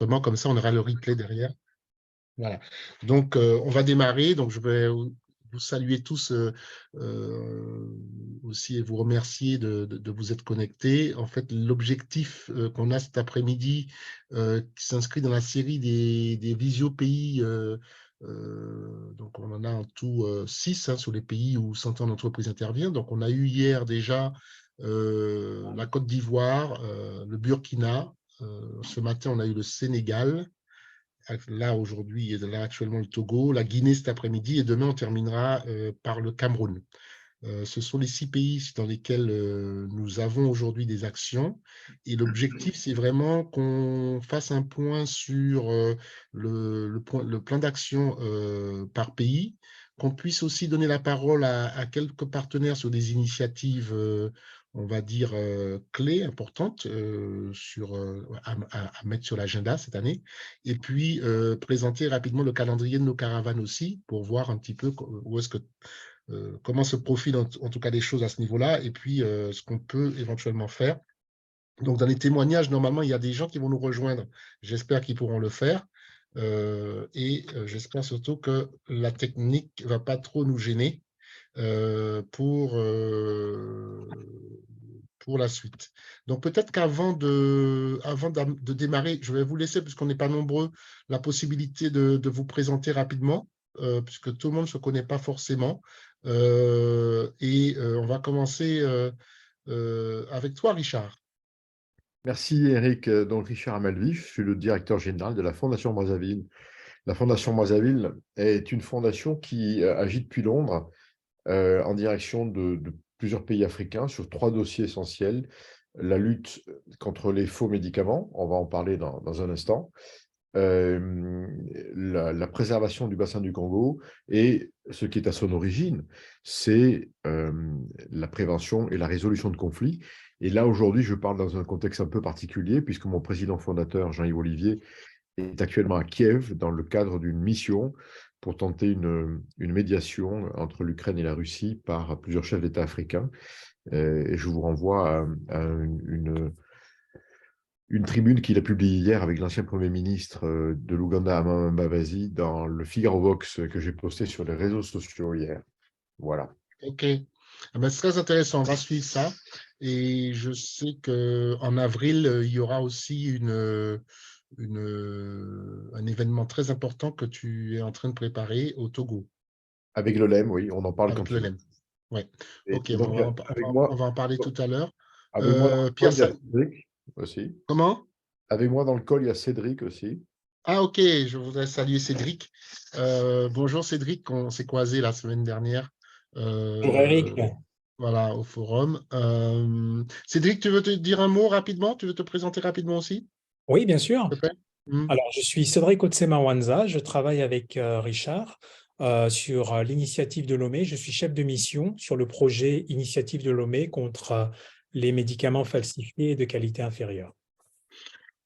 l'enregistrement, comme ça on aura le replay derrière. Voilà. Donc, on va démarrer. Donc, je vais vous saluer tous aussi et vous remercier de vous être connectés. En fait, l'objectif qu'on a cet après-midi, qui s'inscrit dans la série des visio-pays, donc on en a en tout 6 sur les pays où 100 ans d'entreprise intervient. Donc, on a eu hier déjà la Côte d'Ivoire, le Burkina. Ce matin, on a eu le Sénégal. Là, aujourd'hui, là, actuellement, le Togo, la Guinée cet après-midi, et demain, on terminera par le Cameroun. Ce sont les 6 pays dans lesquels nous avons aujourd'hui des actions. Et l'objectif, c'est vraiment qu'on fasse un point sur le plan d'action par pays, qu'on puisse aussi donner la parole à quelques partenaires sur des initiatives, on va dire, clés, importantes à mettre sur l'agenda cette année. Et puis, présenter rapidement le calendrier de nos caravanes aussi, pour voir un petit peu où est-ce que comment se profilent en tout cas des choses à ce niveau-là, et puis ce qu'on peut éventuellement faire. Donc, dans les témoignages, normalement, il y a des gens qui vont nous rejoindre. J'espère qu'ils pourront le faire. J'espère surtout que la technique ne va pas trop nous gêner pour la suite. Donc, peut-être qu'avant de démarrer, je vais vous laisser, puisqu'on n'est pas nombreux, la possibilité de vous présenter rapidement, puisque tout le monde ne se connaît pas forcément. On va commencer avec toi, Richard. Merci Eric. Donc Richard Amalvif, je suis le directeur général de la Fondation Brazzaville. La Fondation Brazzaville est une fondation qui agit depuis Londres en direction de plusieurs pays africains sur 3 dossiers essentiels. La lutte contre les faux médicaments, on va en parler dans un instant, la préservation du bassin du Congo, et ce qui est à son origine, c'est la prévention et la résolution de conflits. Et là, aujourd'hui, je parle dans un contexte un peu particulier, puisque mon président fondateur, Jean-Yves Olivier, est actuellement à Kiev dans le cadre d'une mission pour tenter une médiation entre l'Ukraine et la Russie par plusieurs chefs d'État africains. Et je vous renvoie à une tribune qu'il a publiée hier avec l'ancien Premier ministre de l'Ouganda, Amama Mbabazi, dans le Figaro Vox que j'ai posté sur les réseaux sociaux hier. Voilà. OK. Ah ben, c'est très intéressant, on va suivre ça. Et je sais qu'en avril, il y aura aussi un événement très important que tu es en train de préparer au Togo, Avec le LEM, oui, on en parle quand avec le tu veux. LEM. Ouais. Et, OK, et donc, avec on moi, va en parler tout à l'heure. avec moi dans le Pierre, call, il y a Cédric aussi. comment? Avec moi dans le call, il y a Cédric aussi. Ah, OK, je voudrais saluer Cédric. Bonjour Cédric, on s'est croisé la semaine dernière. Bonjour Eric. Voilà, au forum. Cédric, tu veux te dire un mot rapidement? Tu veux te présenter rapidement aussi, Oui, bien sûr. s'il te plaît? Alors, je suis Cédric Otsema-Wanza. Je travaille avec Richard sur l'initiative de Lomé. Je suis chef de mission sur le projet Initiative de Lomé contre les médicaments falsifiés et de qualité inférieure.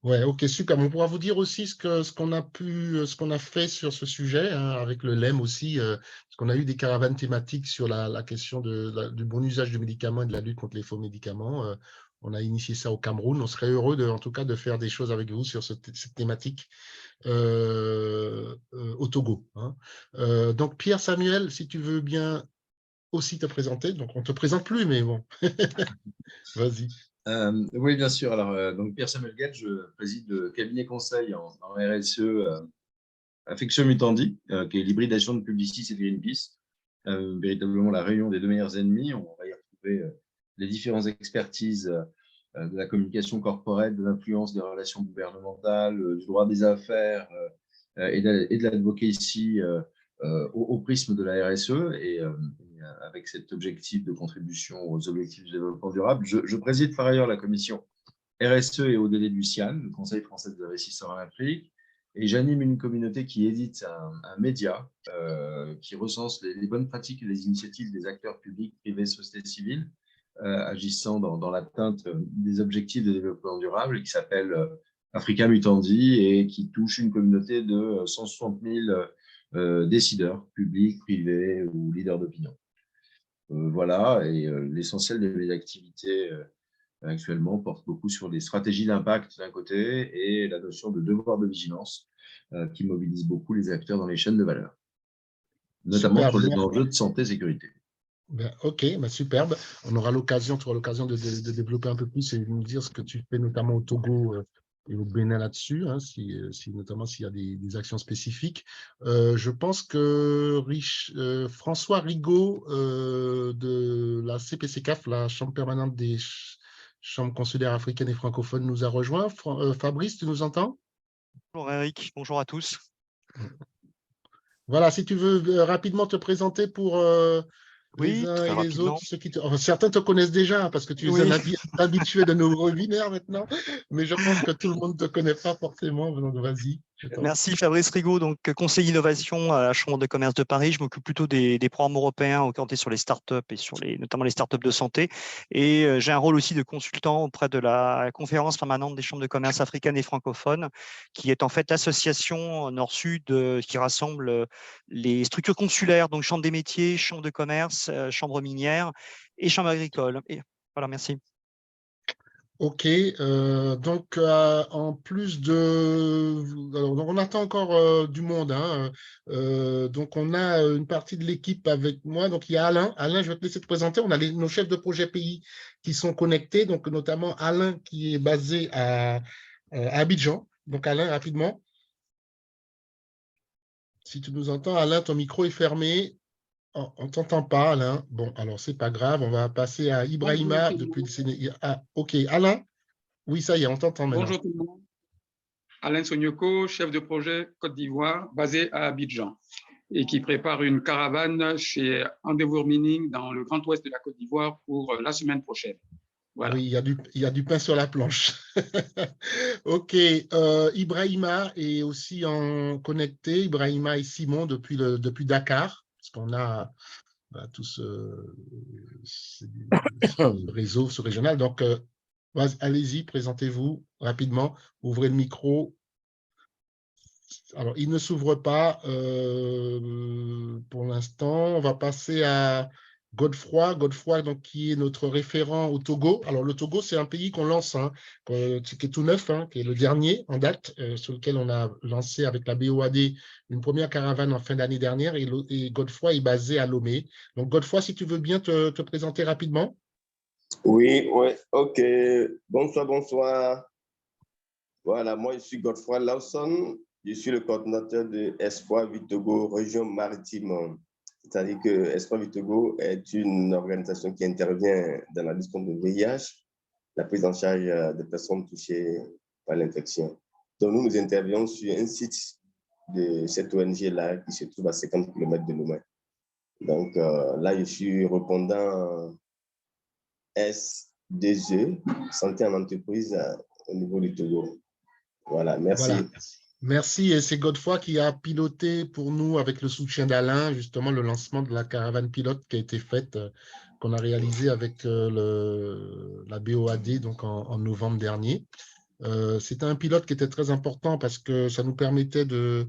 Ouais, OK, super. On pourra vous dire aussi ce qu'on a fait sur ce sujet, avec le LEM aussi, parce qu'on a eu des caravanes thématiques sur la question du bon usage du médicament et de la lutte contre les faux médicaments. On a initié ça au Cameroun. On serait heureux en tout cas de faire des choses avec vous sur cette thématique au Togo. Donc Pierre Samuel, si tu veux bien aussi te présenter. Donc on ne te présente plus, mais bon, vas-y. Oui, bien sûr. Alors, donc Pierre Samuel Gall, je préside le cabinet conseil en RSE Affection Mutandi, qui est l'hybridation de Publicis et de Greenpeace. Véritablement la réunion des 2 meilleurs ennemis. On va y retrouver les différentes expertises de la communication corporate, de l'influence des relations gouvernementales, du droit des affaires et de l'advocacy au prisme de la RSE et avec cet objectif de contribution aux objectifs de développement durable. Je préside par ailleurs la commission RSE et ODD du CIAN, le Conseil français des investisseurs en Afrique, et j'anime une communauté qui édite un média qui recense les bonnes pratiques et les initiatives des acteurs publics, privés, sociétés civiles, agissant dans l'atteinte des objectifs de développement durable, qui s'appelle Africa Mutandi et qui touche une communauté de 160 000 décideurs publics, privés ou leaders d'opinion. Voilà, et l'essentiel de mes activités actuellement porte beaucoup sur les stratégies d'impact d'un côté et la notion de devoir de vigilance qui mobilise beaucoup les acteurs dans les chaînes de valeur, notamment Super, sur les enjeux de santé et sécurité. ok, superbe. On aura l'occasion, tu auras l'occasion de développer un peu plus et de nous dire ce que tu fais notamment au Togo et au Bénin là-dessus, hein, notamment s'il y a des actions spécifiques. Je pense que François Rigaud de la CPCCAF, la Chambre permanente des chambres consulaires africaines et francophones, nous a rejoint. Fabrice, tu nous entends? Bonjour Eric, bonjour à tous. Voilà, si tu veux rapidement te présenter pour les Oui, uns très et les rapidement. autres, certains te connaissent déjà hein, parce que tu es un Oui. habitué de nos webinaires maintenant, mais je pense que tout le monde ne te connaît pas forcément. Donc, vas-y. Merci Fabrice Rigaud, donc conseiller innovation à la Chambre de commerce de Paris. Je m'occupe plutôt des programmes européens orientés sur les startups et notamment les startups de santé. Et j'ai un rôle aussi de consultant auprès de la conférence permanente des chambres de commerce africaines et francophones, qui est en fait l'association Nord-Sud qui rassemble les structures consulaires, donc chambres des métiers, chambres de commerce, chambres minières et chambres agricoles. Et voilà, merci. Ok, donc en plus de... Alors, donc on attend encore du monde. Hein, donc on a une partie de l'équipe avec moi. Donc il y a Alain. Alain, je vais te laisser te présenter. On a nos chefs de projet pays qui sont connectés. Donc notamment Alain qui est basé à Abidjan. Donc Alain, rapidement. Si tu nous entends, Alain, ton micro est fermé. Oh, on ne t'entend pas, Alain. Bon, alors c'est pas grave. On va passer à Ibrahima depuis le Sénégal. Ah, ok, Alain. Oui, ça y est, on t'entend maintenant. Bonjour tout le monde. Alain Sonyoko, chef de projet Côte d'Ivoire, basé à Abidjan, et qui prépare une caravane chez Endeavour Mining dans le Grand Ouest de la Côte d'Ivoire pour la semaine prochaine. Voilà. Oui, il y a du pain sur la planche. Ok, Ibrahima est aussi en connecté. Ibrahima et Simon depuis Dakar, parce qu'on a tout ce réseau, ce régional. Donc, allez-y, présentez-vous rapidement, ouvrez le micro. Alors, il ne s'ouvre pas pour l'instant. On va passer à Godefroy. Godefroy, donc, qui est notre référent au Togo. Alors, le Togo, c'est un pays qu'on lance, hein, qui est tout neuf, hein, qui est le dernier en date, sur lequel on a lancé avec la BOAD une première caravane en fin d'année dernière. Et Godefroy est basé à Lomé. Donc, Godefroy, si tu veux bien te présenter rapidement. Oui, ok. Bonsoir. Voilà, moi, je suis Godefroy Lawson. Je suis le coordinateur de Espoir Vie Togo, région maritime. C'est-à-dire que Espoir Vie Togo est une organisation qui intervient dans la lutte contre le VIH, la prise en charge des personnes touchées par l'infection. Donc, nous intervenons sur un site de cette ONG-là qui se trouve à 50 km de Lomé. Donc, là, je suis répondant SDG, santé en entreprise au niveau du Togo. Voilà, merci. Voilà. Merci, et c'est Godefroy qui a piloté pour nous, avec le soutien d'Alain, justement le lancement de la caravane pilote qui a été faite, qu'on a réalisé avec la BOAD donc en novembre dernier. C'était un pilote qui était très important parce que ça nous permettait de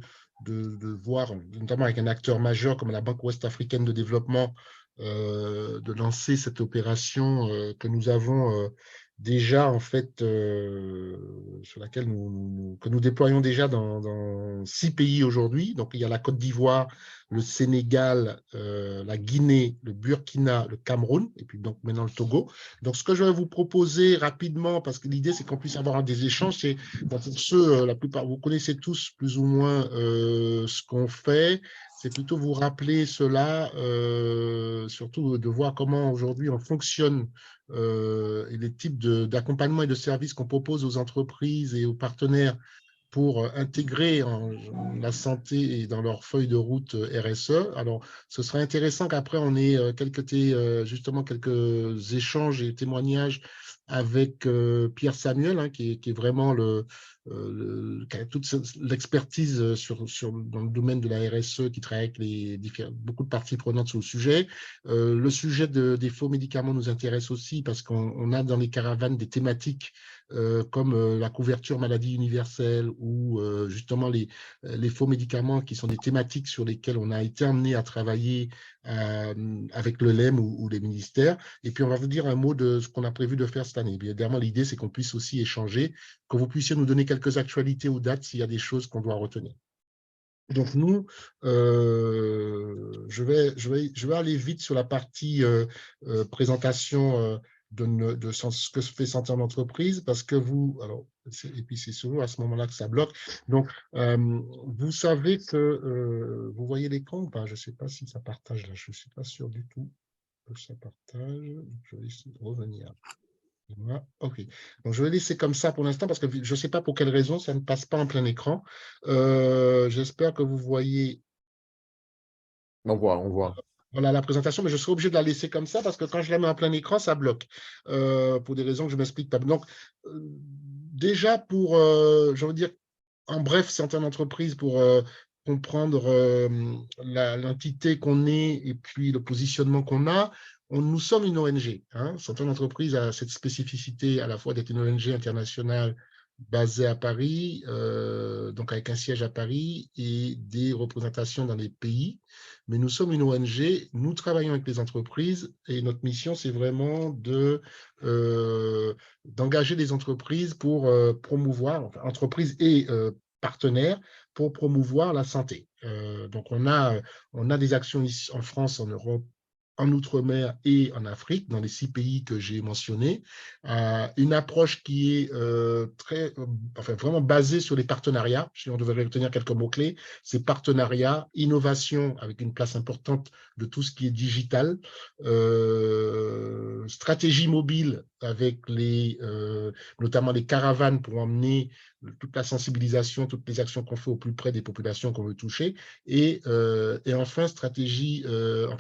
voir, notamment avec un acteur majeur comme la Banque ouest-africaine de développement, de lancer cette opération que nous avons déjà, en fait, sur laquelle que nous déployons déjà dans 6 pays aujourd'hui. Donc, il y a la Côte d'Ivoire, le Sénégal, la Guinée, le Burkina, le Cameroun, et puis donc maintenant le Togo. Donc, ce que je vais vous proposer rapidement, parce que l'idée, c'est qu'on puisse avoir des échanges, c'est pour ceux, la plupart, vous connaissez tous plus ou moins ce qu'on fait, c'est plutôt vous rappeler cela, surtout de voir comment aujourd'hui on fonctionne et les types d'accompagnement et de services qu'on propose aux entreprises et aux partenaires pour intégrer la santé dans leur feuille de route RSE. Alors, ce serait intéressant qu'après, on ait justement quelques échanges et témoignages avec Pierre Samuel, hein, qui est vraiment toute l'expertise dans le domaine de la RSE, qui travaille avec beaucoup de parties prenantes sur le sujet. Le sujet des faux médicaments nous intéresse aussi parce qu'on a dans les caravanes des thématiques comme la couverture maladie universelle ou justement les faux médicaments, qui sont des thématiques sur lesquelles on a été amené à travailler avec le LEM ou les ministères. Et puis, on va vous dire un mot de ce qu'on a prévu de faire cette année. Évidemment, l'idée, c'est qu'on puisse aussi échanger, que vous puissiez nous donner quelques actualités ou dates s'il y a des choses qu'on doit retenir. Donc, nous, je vais aller vite sur la partie présentation de ce que fait Santé en entreprise, parce que et puis c'est souvent à ce moment-là que ça bloque. Donc, vous savez que, vous voyez l'écran ou pas? Je ne sais pas si ça partage là, je ne suis pas sûr du tout que ça partage. Je vais essayer de revenir. Voilà. OK. Donc, je vais laisser comme ça pour l'instant parce que je ne sais pas pour quelle raison ça ne passe pas en plein écran. J'espère que vous voyez. On voit. Voilà la présentation, mais je serai obligé de la laisser comme ça parce que quand je la mets en plein écran, ça bloque pour des raisons que je ne m'explique pas. Donc, déjà je veux dire, en bref, certaines entreprises pour comprendre l'entité qu'on est et puis le positionnement qu'on a. Nous sommes une ONG. Certaines entreprises ont cette spécificité à la fois d'être une ONG internationale basée à Paris, donc avec un siège à Paris et des représentations dans les pays. Mais nous sommes une ONG, nous travaillons avec les entreprises et notre mission, c'est vraiment d'engager les entreprises pour promouvoir, entreprises et partenaires, pour promouvoir la santé. Donc, on a des actions ici en France, en Europe, en Outre-mer et en Afrique, dans les 6 pays que j'ai mentionnés. Une approche qui est vraiment basée sur les partenariats. Si on devait retenir quelques mots-clés, c'est partenariat, innovation avec une place importante de tout ce qui est digital, stratégie mobile avec notamment les caravanes pour emmener toute la sensibilisation, toutes les actions qu'on fait au plus près des populations qu'on veut toucher, et enfin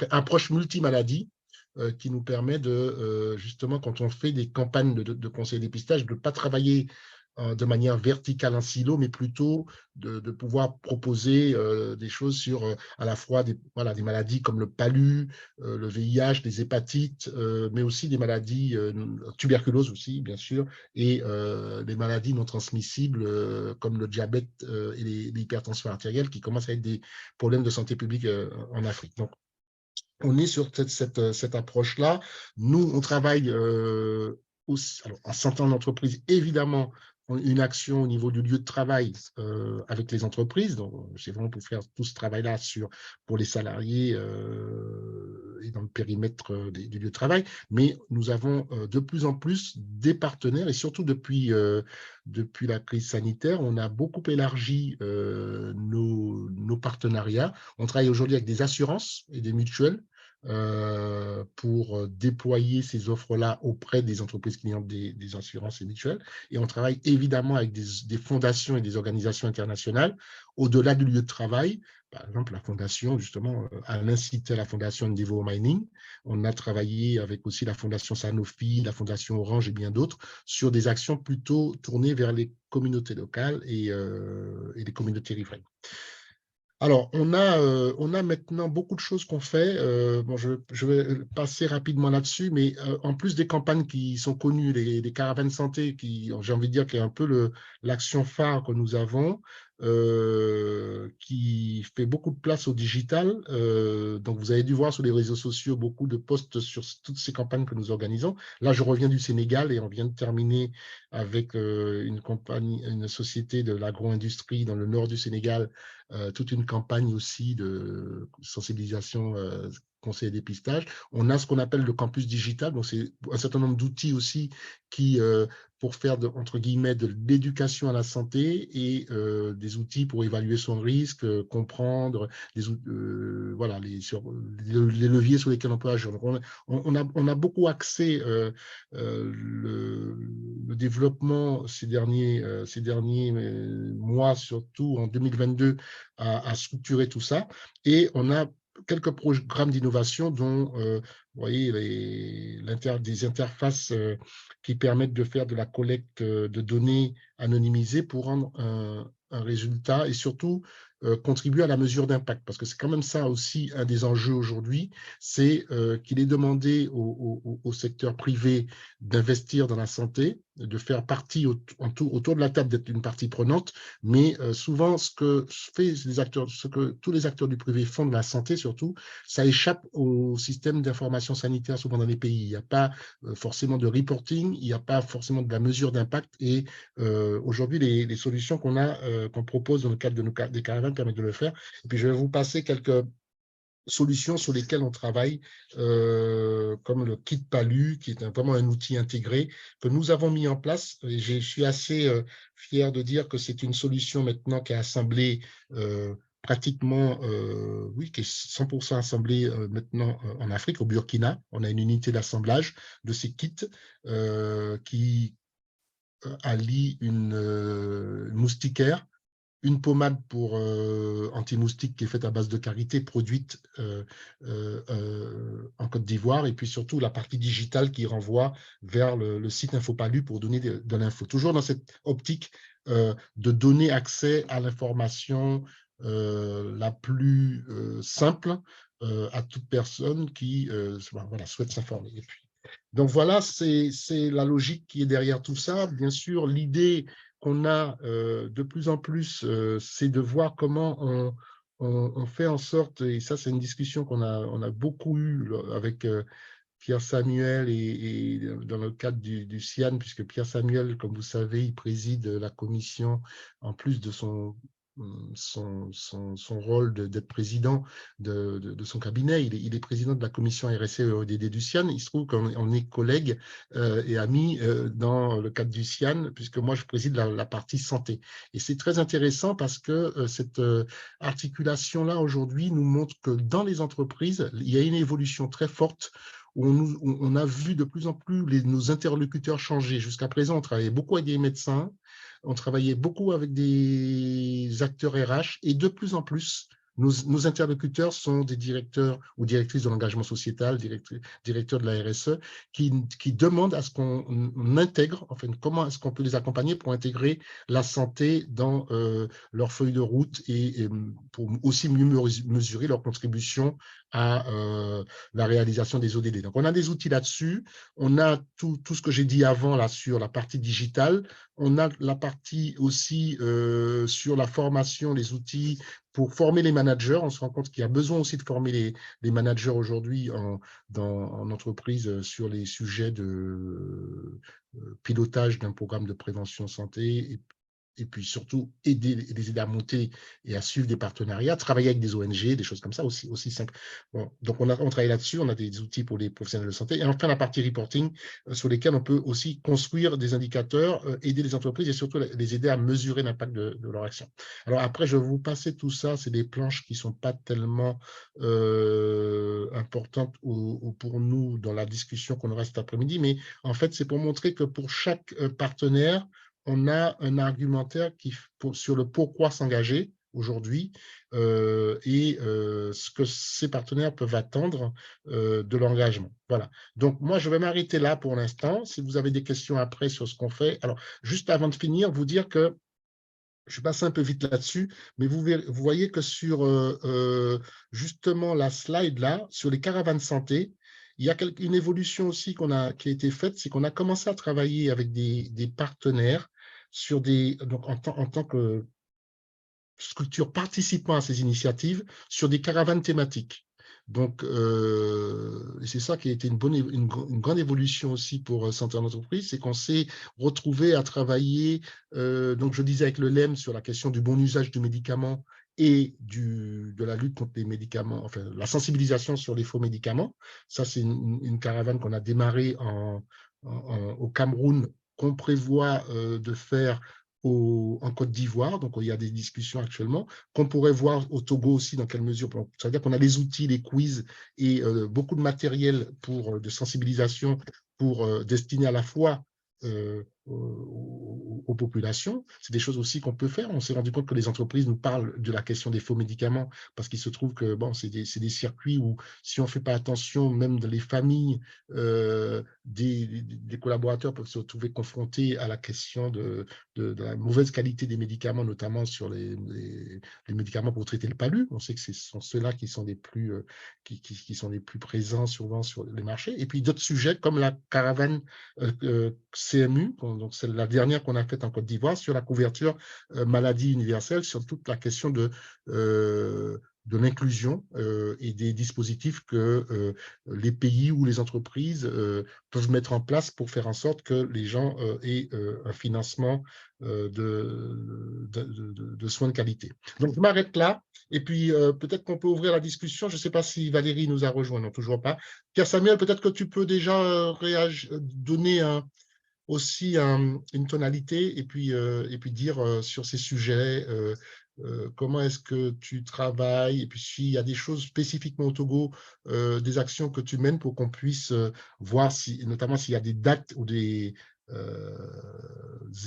approche multimaladie qui nous permet de justement, quand on fait des campagnes de conseil dépistage, de ne pas travailler de manière verticale en silo, mais plutôt de pouvoir proposer des choses sur à la fois des maladies comme le palu, le VIH, les hépatites, mais aussi des maladies, tuberculose aussi, bien sûr, et des maladies non transmissibles comme le diabète et l'hypertension artérielle, qui commencent à être des problèmes de santé publique en Afrique. Donc, on est sur cette approche-là. Nous, on travaille en santé en entreprise, évidemment, une action au niveau du lieu de travail avec les entreprises. Donc, c'est vraiment pour faire tout ce travail-là pour les salariés et dans le périmètre du lieu de travail. Mais nous avons de plus en plus des partenaires, et surtout depuis la crise sanitaire, on a beaucoup élargi nos partenariats. On travaille aujourd'hui avec des assurances et des mutuelles pour déployer ces offres-là auprès des entreprises clientes des assurances et mutuelles. Et on travaille évidemment avec des fondations et des organisations internationales au-delà du lieu de travail. Par exemple, la fondation, justement, Alain citait la fondation Endeavour Mining. On a travaillé avec aussi la fondation Sanofi, la fondation Orange et bien d'autres sur des actions plutôt tournées vers les communautés locales et les communautés riveraines. Alors, on a maintenant beaucoup de choses qu'on fait. Je vais passer rapidement là-dessus, mais en plus des campagnes qui sont connues, les caravanes santé, j'ai envie de dire, qui est un peu l'action phare que nous avons, qui fait beaucoup de place au digital. Donc, vous avez dû voir sur les réseaux sociaux beaucoup de posts sur toutes ces campagnes que nous organisons. Là, je reviens du Sénégal et on vient de terminer avec une société de l'agro-industrie dans le nord du Sénégal, toute une campagne aussi de sensibilisation, conseil et dépistage. On a ce qu'on appelle le campus digital, donc c'est un certain nombre d'outils aussi qui, pour faire entre guillemets de l'éducation à la santé et des outils pour évaluer son risque, comprendre les leviers sur lesquels on peut agir. Donc on a beaucoup axé le développement ces derniers mois, surtout en 2022, à structurer tout ça. Et on a quelques programmes d'innovation dont, vous voyez, des interfaces qui permettent de faire de la collecte de données anonymisées pour rendre un résultat et surtout contribuer à la mesure d'impact. Parce que c'est quand même ça aussi un des enjeux aujourd'hui, c'est qu'il est demandé au secteur privé d'investir dans la santé, de faire partie autour de la table, d'être une partie prenante, mais souvent ce que tous les acteurs du privé font de la santé surtout, ça échappe au système d'information sanitaire souvent dans les pays. Il n'y a pas forcément de reporting, il n'y a pas forcément de la mesure d'impact et aujourd'hui les solutions qu'on propose dans le cadre des caravanes permettent de le faire. Et puis je vais vous passer quelques solutions sur lesquelles on travaille, comme le kit Palu, qui est vraiment un outil intégré que nous avons mis en place. Et je suis assez fier de dire que c'est une solution maintenant qui est assemblée pratiquement, oui, qui est 100% assemblée maintenant en Afrique, au Burkina. On a une unité d'assemblage de ces kits qui allie une moustiquaire, une pommade pour anti-moustique qui est faite à base de karité, produite en Côte d'Ivoire, et puis surtout la partie digitale qui renvoie vers le site InfoPalu pour donner de l'info. Toujours dans cette optique de donner accès à l'information la plus simple à toute personne qui voilà, souhaite s'informer. Donc voilà, c'est la logique qui est derrière tout ça. Bien sûr, l'idée qu'on a de plus en plus, c'est de voir comment on fait en sorte, et ça c'est une discussion qu'on a beaucoup eue avec Pierre Samuel et dans le cadre du CIAN, puisque Pierre Samuel, comme vous savez, il préside la commission, en plus de son rôle d'être président de son cabinet. Il est président de la commission RSE et ODD du CIAN. Il se trouve qu'on est collègues et amis dans le cadre du CIAN, puisque moi, je préside la partie santé. Et c'est très intéressant parce que cette articulation-là, aujourd'hui, nous montre que dans les entreprises, il y a une évolution très forte où on a vu de plus en plus nos interlocuteurs changer. Jusqu'à présent, on travaillait beaucoup avec des médecins, on travaillait beaucoup avec des acteurs RH et de plus en plus, nos interlocuteurs sont des directeurs ou directrices de l'engagement sociétal, directeurs de la RSE, qui demandent à ce qu'on intègre, enfin, comment est-ce qu'on peut les accompagner pour intégrer la santé dans leur feuille de route et pour aussi mieux mesurer leur contribution à la réalisation des ODD. Donc, on a des outils là-dessus. On a tout ce que j'ai dit avant là sur la partie digitale. On a la partie aussi sur la formation, les outils pour former les managers. On se rend compte qu'il y a besoin aussi de former les managers aujourd'hui en entreprise sur les sujets de pilotage d'un programme de prévention santé et puis surtout les aider à monter et à suivre des partenariats, travailler avec des ONG, des choses comme ça aussi simple. Bon, donc on travaille là-dessus, on a des outils pour les professionnels de santé. Et enfin, la partie reporting sur lesquels on peut aussi construire des indicateurs, aider les entreprises et surtout les aider à mesurer l'impact de leur action. Alors après, je vais vous passer tout ça, c'est des planches qui ne sont pas tellement importantes pour nous dans la discussion qu'on aura cet après-midi, mais en fait, c'est pour montrer que pour chaque partenaire, on a un argumentaire sur le pourquoi s'engager aujourd'hui et ce que ces partenaires peuvent attendre de l'engagement. Voilà. Donc, moi, je vais m'arrêter là pour l'instant. Si vous avez des questions après sur ce qu'on fait. Alors, juste avant de finir, vous dire que je passe un peu vite là-dessus, mais vous voyez que sur justement la slide là, sur les caravanes santé, il y a une évolution aussi qui a été faite, c'est qu'on a commencé à travailler avec des partenaires sur donc en tant que structure participant à ces initiatives, sur des caravanes thématiques. Donc, c'est ça qui a été une grande évolution aussi pour Santé en entreprise, c'est qu'on s'est retrouvé à travailler, donc je disais avec le LEM sur la question du bon usage du médicament et de la lutte contre les médicaments, enfin la sensibilisation sur les faux médicaments. Ça, c'est une caravane qu'on a démarrée au Cameroun, qu'on prévoit de faire en Côte d'Ivoire, donc il y a des discussions actuellement, qu'on pourrait voir au Togo aussi dans quelle mesure. Ça veut dire qu'on a les outils, les quiz et beaucoup de matériel de sensibilisation pour destiner à la fois aux populations. C'est des choses aussi qu'on peut faire. On s'est rendu compte que les entreprises nous parlent de la question des faux médicaments parce qu'il se trouve que bon, c'est des circuits où si on ne fait pas attention, même dans les familles, des collaborateurs peuvent se retrouver confrontés à la question de la mauvaise qualité des médicaments, notamment sur les médicaments pour traiter le palu. On sait que ce sont ceux-là qui sont les plus, qui sont les plus présents souvent sur les marchés. Et puis d'autres sujets comme la caravane CMU, donc c'est la dernière qu'on a faite en Côte d'Ivoire sur la couverture maladie universelle, sur toute la question de l'inclusion et des dispositifs que les pays ou les entreprises peuvent mettre en place pour faire en sorte que les gens aient un financement de soins de qualité. Donc, je m'arrête là. Et puis, peut-être qu'on peut ouvrir la discussion. Je ne sais pas si Valérie nous a rejoint. Non, toujours pas. Pierre Samuel, peut-être que tu peux déjà donner aussi une tonalité et puis dire sur ces sujets comment est-ce que tu travailles et puis s'il y a des choses spécifiquement au Togo, des actions que tu mènes pour qu'on puisse voir, notamment s'il y a des dates ou des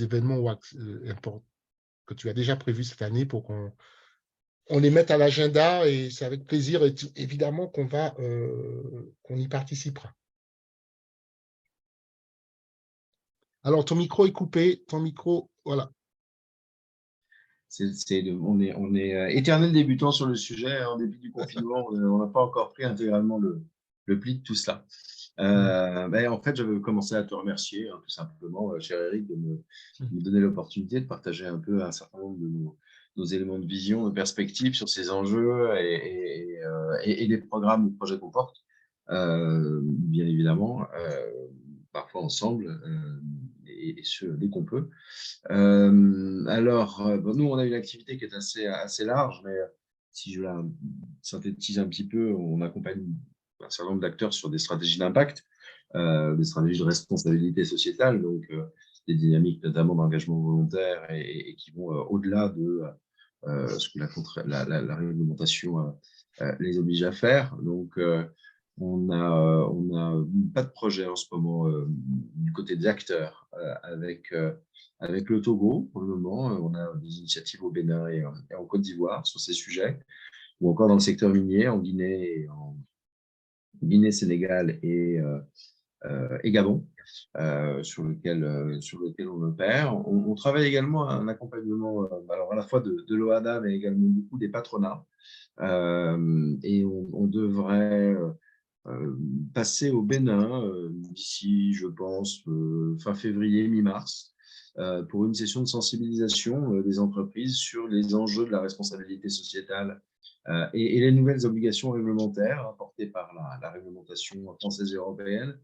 événements que tu as déjà prévus cette année pour qu'on les mette à l'agenda et c'est avec plaisir évidemment qu'on y participera. Alors, ton micro est coupé, ton micro, voilà. On est éternel débutant sur le sujet, en début du confinement, on n'a pas encore pris intégralement le pli de tout cela. En fait, j'avais commencé à te remercier, tout simplement, cher Eric, de me donner l'opportunité de partager un peu un certain nombre de nos éléments de vision, de perspective sur ces enjeux et les programmes ou projets qu'on porte, bien évidemment, parfois ensemble, et ce, dès qu'on peut. Nous, on a une activité qui est assez large, mais si je la synthétise un petit peu, on accompagne un certain nombre d'acteurs sur des stratégies d'impact, des stratégies de responsabilité sociétale, donc des dynamiques notamment d'engagement volontaire et qui vont au-delà de ce que la réglementation les oblige à faire. Donc, on n'a pas de projet en ce moment du côté des acteurs avec le Togo pour le moment. On a des initiatives au Bénin et en Côte d'Ivoire sur ces sujets, ou encore dans le secteur minier en Guinée, Sénégal et Gabon, sur lequel on opère. On travaille également à un accompagnement alors à la fois de l'OHADA, mais également beaucoup des patronats. Et on devrait passer au Bénin d'ici, je pense, fin février, mi-mars, pour une session de sensibilisation des entreprises sur les enjeux de la responsabilité sociétale et les nouvelles obligations réglementaires apportées par la réglementation française et européenne.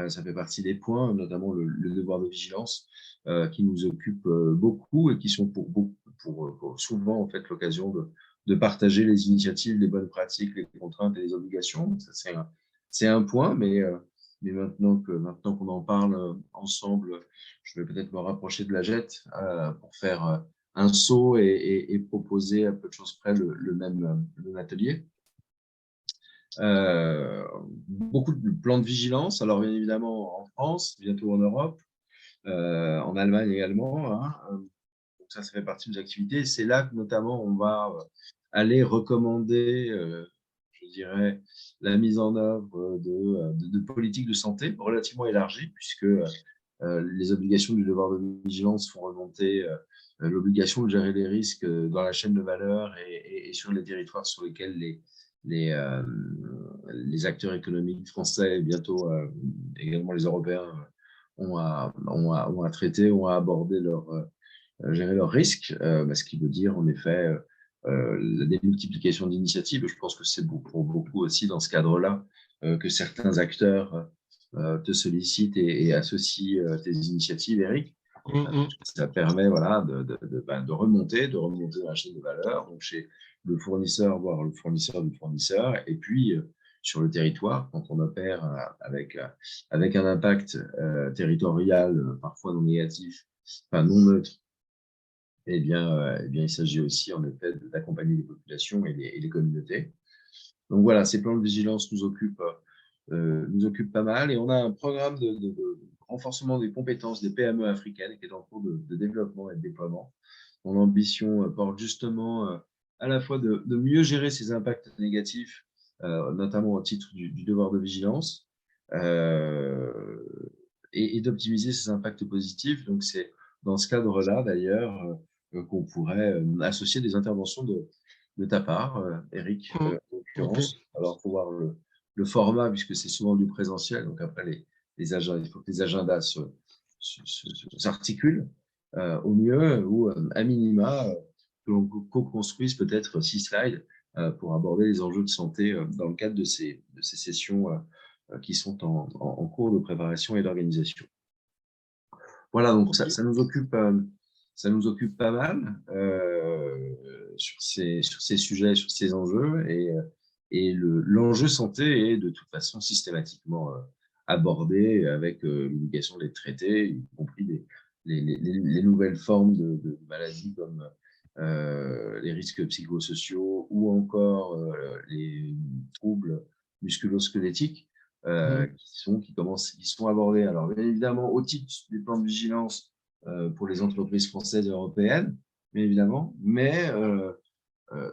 Ça fait partie des points, notamment le devoir de vigilance qui nous occupe beaucoup et qui sont pour souvent en fait l'occasion de partager les initiatives, les bonnes pratiques, les contraintes et les obligations. C'est un point, mais maintenant qu'on en parle ensemble, je vais peut-être me rapprocher de la JET pour faire un saut et proposer à peu de choses près le même atelier. Beaucoup de plans de vigilance, alors bien évidemment en France, bientôt en Europe, en Allemagne également. Donc ça fait partie de nos activités. C'est là que notamment on va aller recommander, je dirais, la mise en œuvre de politiques de santé relativement élargies, puisque les obligations du devoir de vigilance font remonter l'obligation de gérer les risques dans la chaîne de valeur et sur les territoires sur lesquels les acteurs économiques français et bientôt également les Européens ont à traiter, ont à aborder gérer leurs risques, ce qui veut dire en effet la démultiplication d'initiatives. Je pense que c'est pour beaucoup aussi dans ce cadre-là que certains acteurs te sollicitent et associent tes initiatives, Eric. Ça permet voilà, de remonter dans la chaîne de valeur, donc chez le fournisseur, voire le fournisseur du fournisseur, et puis sur le territoire, quand on opère avec un impact territorial parfois non négatif, enfin non neutre, eh bien, il s'agit aussi en effet d'accompagner les populations et les communautés. Donc voilà, ces plans de vigilance nous occupent pas mal, et on a un programme renforcement des compétences des PME africaines qui est en cours de développement et de déploiement. Mon ambition porte justement à la fois de mieux gérer ces impacts négatifs, notamment au titre du devoir de vigilance, et d'optimiser ces impacts positifs. Donc, c'est dans ce cadre-là, d'ailleurs, qu'on pourrait associer des interventions de ta part, Eric, en l'occurrence. Alors, il faut voir le format, puisque c'est souvent du présentiel. Donc, après, il faut que les agendas s'articulent au mieux, ou à minima, que l'on co-construise peut-être 6 slides pour aborder les enjeux de santé dans le cadre de ces sessions qui sont en cours de préparation et d'organisation. Voilà, donc ça nous occupe pas mal sur ces sujets, sur ces enjeux, et l'enjeu santé est de toute façon systématiquement abordé avec l'obligation d'être traité, y compris les nouvelles formes de maladies comme les risques psychosociaux ou encore les troubles musculo-squelettiques qui sont abordés. Alors, bien évidemment, au titre des plans de vigilance pour les entreprises françaises et européennes, bien évidemment, mais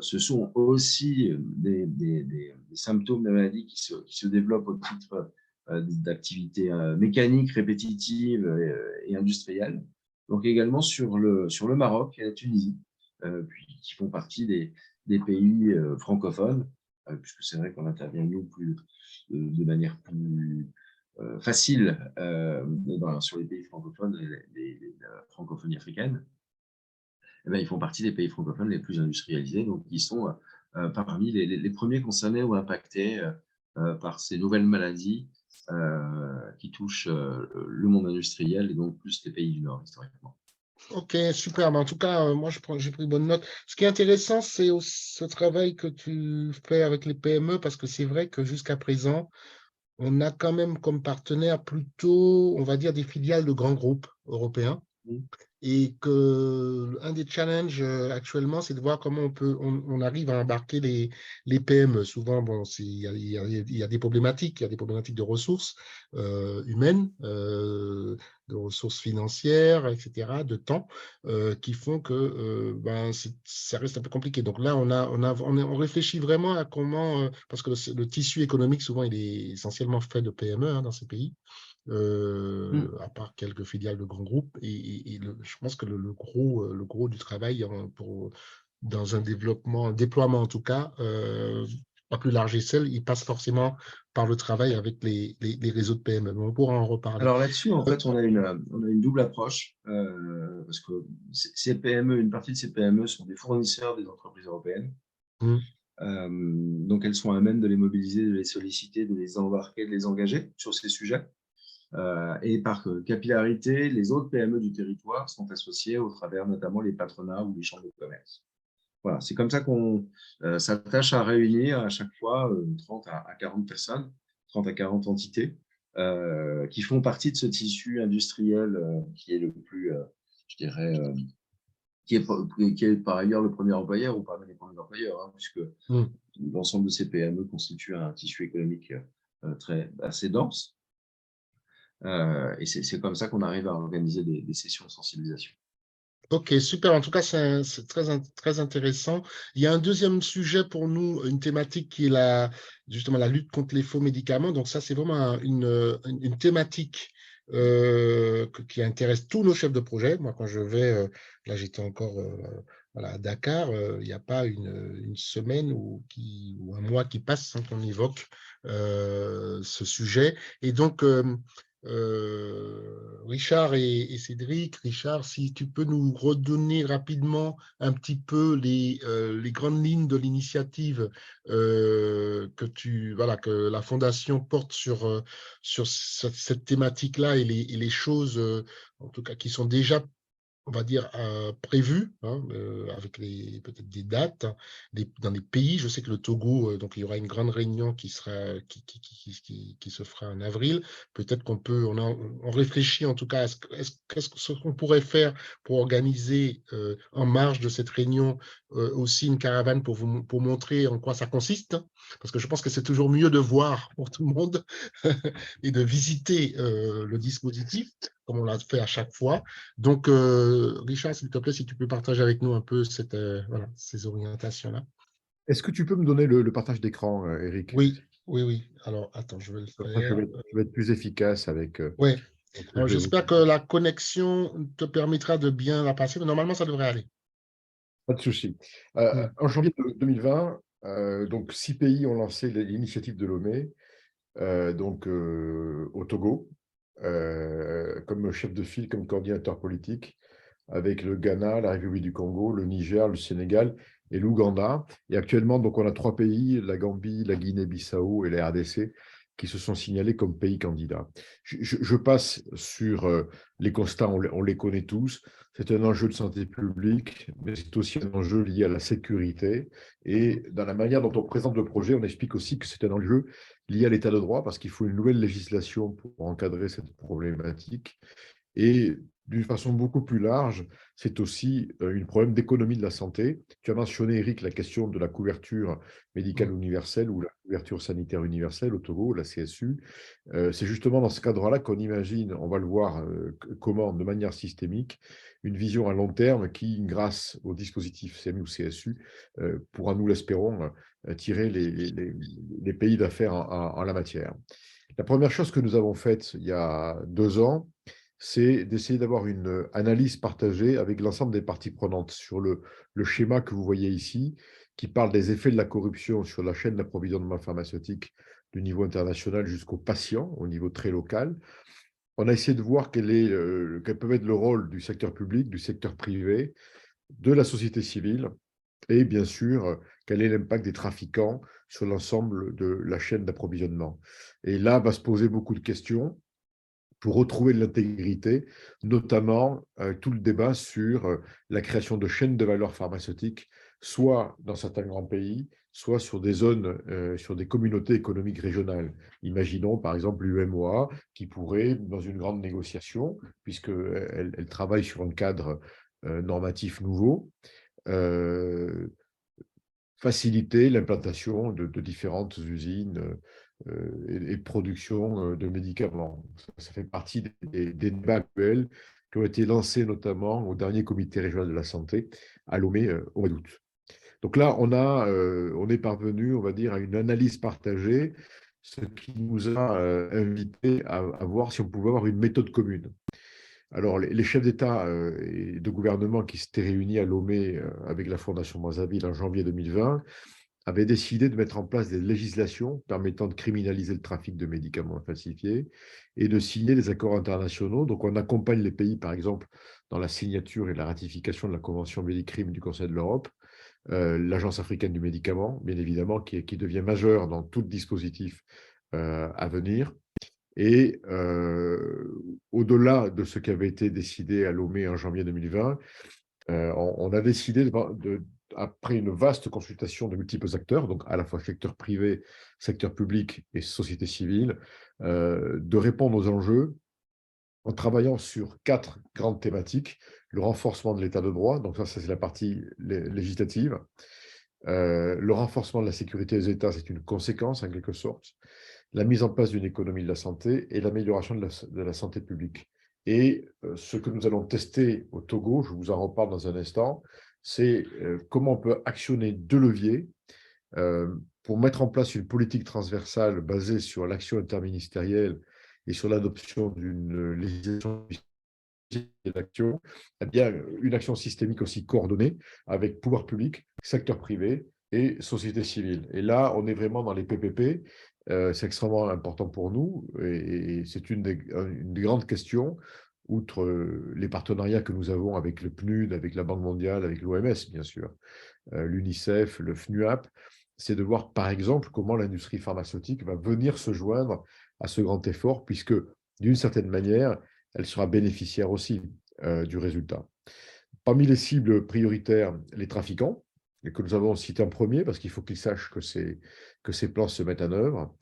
ce sont aussi des symptômes de maladie qui se développent au titre d'activités mécaniques, répétitives et industrielles. Donc également sur le Maroc et la Tunisie, qui font partie des pays francophones, puisque c'est vrai qu'on intervient nous de manière plus facile sur les pays francophones, la francophonie africaine. Eh bien, ils font partie des pays francophones les plus industrialisés, donc ils sont parmi les premiers concernés ou impactés par ces nouvelles maladies qui touchent le monde industriel et donc plus les pays du Nord historiquement. Ok, super. Mais en tout cas, moi, j'ai pris bonne note. Ce qui est intéressant, c'est ce travail que tu fais avec les PME, parce que c'est vrai que jusqu'à présent, on a quand même comme partenaire plutôt, on va dire, des filiales de grands groupes européens. Et qu'un des challenges actuellement, c'est de voir comment on arrive à embarquer les PME. Souvent, bon, il y a des problématiques, il y a des problématiques de ressources humaines, de ressources financières, etc., de temps, qui font que ça reste un peu compliqué. Donc là, on réfléchit vraiment à comment, parce que le tissu économique, souvent, il est essentiellement fait de PME dans ces pays. À part quelques filiales de grands groupes. Et je pense que le gros du travail dans un déploiement en tout cas, à plus large échelle, il passe forcément par le travail avec les réseaux de PME. Mais on pourra en reparler. Alors là-dessus, en fait, on a une double approche, parce que ces PME, une partie de ces PME sont des fournisseurs des entreprises européennes. Donc, elles sont à même de les mobiliser, de les solliciter, de les embarquer, de les engager sur ces sujets. Et par capillarité, les autres PME du territoire sont associées au travers notamment les patronats ou les chambres de commerce. Voilà, c'est comme ça qu'on s'attache à réunir à chaque fois 30 à 40 personnes, 30 à 40 entités qui font partie de ce tissu industriel qui est le plus, je dirais, qui est par ailleurs le premier employeur ou parmi les premiers employeurs, puisque l'ensemble de ces PME constitue un tissu économique assez dense. Et c'est comme ça qu'on arrive à organiser des sessions de sensibilisation. Ok, super. En tout cas, c'est très intéressant. Il y a un deuxième sujet pour nous, une thématique qui est justement la lutte contre les faux médicaments. Donc ça, c'est vraiment une thématique qui intéresse tous nos chefs de projet. Moi, quand je vais, là j'étais encore à Dakar, il n'y a pas une semaine ou un mois qui passe sans qu'on évoque ce sujet. Et donc, Richard et Cédric, Richard, si tu peux nous redonner rapidement un petit peu les grandes lignes de l'initiative que la Fondation porte sur cette thématique-là et les choses, en tout cas, qui sont déjà on va dire, prévues, hein, avec peut-être des dates, hein, dans les pays. Je sais que le Togo, donc il y aura une grande réunion qui se fera en avril. Peut-être on réfléchit en tout cas à ce qu'on pourrait faire pour organiser en marge de cette réunion aussi une caravane pour montrer en quoi ça consiste, hein, parce que je pense que c'est toujours mieux de voir pour tout le monde et de visiter le dispositif, comme on l'a fait à chaque fois. Donc, Richard, s'il te plaît, si tu peux partager avec nous un peu voilà, ces orientations-là. Est-ce que tu peux me donner le partage d'écran, Eric? Oui, oui, oui. Alors, attends, je vais le Comme ça, faire. je vais être plus efficace avec Oui. ce que Alors, je vais vous j'espère que la connexion te permettra de bien la passer, mais normalement, ça devrait aller. Pas de souci. Mm. En janvier 2020, donc 6 pays ont lancé l'initiative de Lomé, donc au Togo, comme chef de file, comme coordinateur politique, avec le Ghana, la République du Congo, le Niger, le Sénégal et l'Ouganda. Et actuellement, donc, on a 3 pays, la Gambie, la Guinée-Bissau et la RDC, qui se sont signalés comme pays candidats. Je passe sur les constats, on les connaît tous. C'est un enjeu de santé publique, mais c'est aussi un enjeu lié à la sécurité. Et dans la manière dont on présente le projet, on explique aussi que c'est un enjeu lié à l'état de droit, parce qu'il faut une nouvelle législation pour encadrer cette problématique. Et d'une façon beaucoup plus large, c'est aussi un problème d'économie de la santé. Tu as mentionné, Eric, la question de la couverture médicale universelle ou la couverture sanitaire universelle au Togo, la CSU. C'est justement dans ce cadre-là qu'on imagine, on va le voir comment, de manière systémique, une vision à long terme qui, grâce au dispositif CMU ou CSU, pourra, nous l'espérons, tirer les pays d'affaires en la matière. La première chose que nous avons faite il y a 2 ans, c'est d'essayer d'avoir une analyse partagée avec l'ensemble des parties prenantes sur le schéma que vous voyez ici, qui parle des effets de la corruption sur la chaîne d'approvisionnement pharmaceutique du niveau international jusqu'aux patients, au niveau très local. On a essayé de voir quel peut être le rôle du secteur public, du secteur privé, de la société civile, et bien sûr, quel est l'impact des trafiquants sur l'ensemble de la chaîne d'approvisionnement. Et là, va se poser beaucoup de questions pour retrouver de l'intégrité, notamment tout le débat sur la création de chaînes de valeur pharmaceutique, soit dans certains grands pays, soit sur des zones, sur des communautés économiques régionales. Imaginons par exemple l'UMOA qui pourrait, dans une grande négociation, puisqu'elle travaille sur un cadre normatif nouveau, faciliter l'implantation de différentes usines et de production de médicaments. Ça fait partie des débats actuels qui ont été lancés notamment au dernier comité régional de la santé à Lomé au mois d'août. Donc là, on est parvenu, on va dire, à une analyse partagée, ce qui nous a invités à voir si on pouvait avoir une méthode commune. Alors, les chefs d'État et de gouvernement qui s'étaient réunis à Lomé avec la Fondation Brazzaville en janvier 2020 avaient décidé de mettre en place des législations permettant de criminaliser le trafic de médicaments falsifiés et de signer des accords internationaux. Donc, on accompagne les pays, par exemple, dans la signature et la ratification de la Convention Médicrime du Conseil de l'Europe, l'Agence africaine du médicament, bien évidemment, qui devient majeure dans tout dispositif à venir. Et au-delà de ce qui avait été décidé à Lomé en janvier 2020, on a décidé, après une vaste consultation de multiples acteurs, donc à la fois secteur privé, secteur public et société civile, de répondre aux enjeux en travaillant sur 4 grandes thématiques. Le renforcement de l'état de droit, donc ça c'est la partie législative. Le renforcement de la sécurité des États, c'est une conséquence en quelque sorte. La mise en place d'une économie de la santé et l'amélioration de la santé publique. Et ce que nous allons tester au Togo, je vous en reparle dans un instant, c'est comment on peut actionner 2 leviers pour mettre en place une politique transversale basée sur l'action interministérielle et sur l'adoption d'une législation d'action, eh bien, une action systémique aussi coordonnée avec pouvoir public, secteur privé et société civile. Et là, on est vraiment dans les PPP. C'est extrêmement important pour nous et c'est une des grandes questions, outre les partenariats que nous avons avec le PNUD, avec la Banque mondiale, avec l'OMS, bien sûr, l'UNICEF, le FNUAP, c'est de voir, par exemple, comment l'industrie pharmaceutique va venir se joindre à ce grand effort, puisque, d'une certaine manière, elle sera bénéficiaire aussi du résultat. Parmi les cibles prioritaires, les trafiquants, et que nous avons cités en premier, parce qu'il faut qu'ils sachent que ces plans se mettent en œuvre.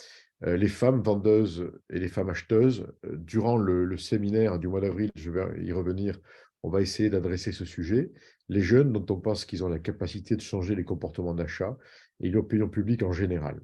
Les femmes vendeuses et les femmes acheteuses, durant le séminaire du mois d'avril, je vais y revenir, on va essayer d'adresser ce sujet. Les jeunes, dont on pense qu'ils ont la capacité de changer les comportements d'achat, et l'opinion publique en général.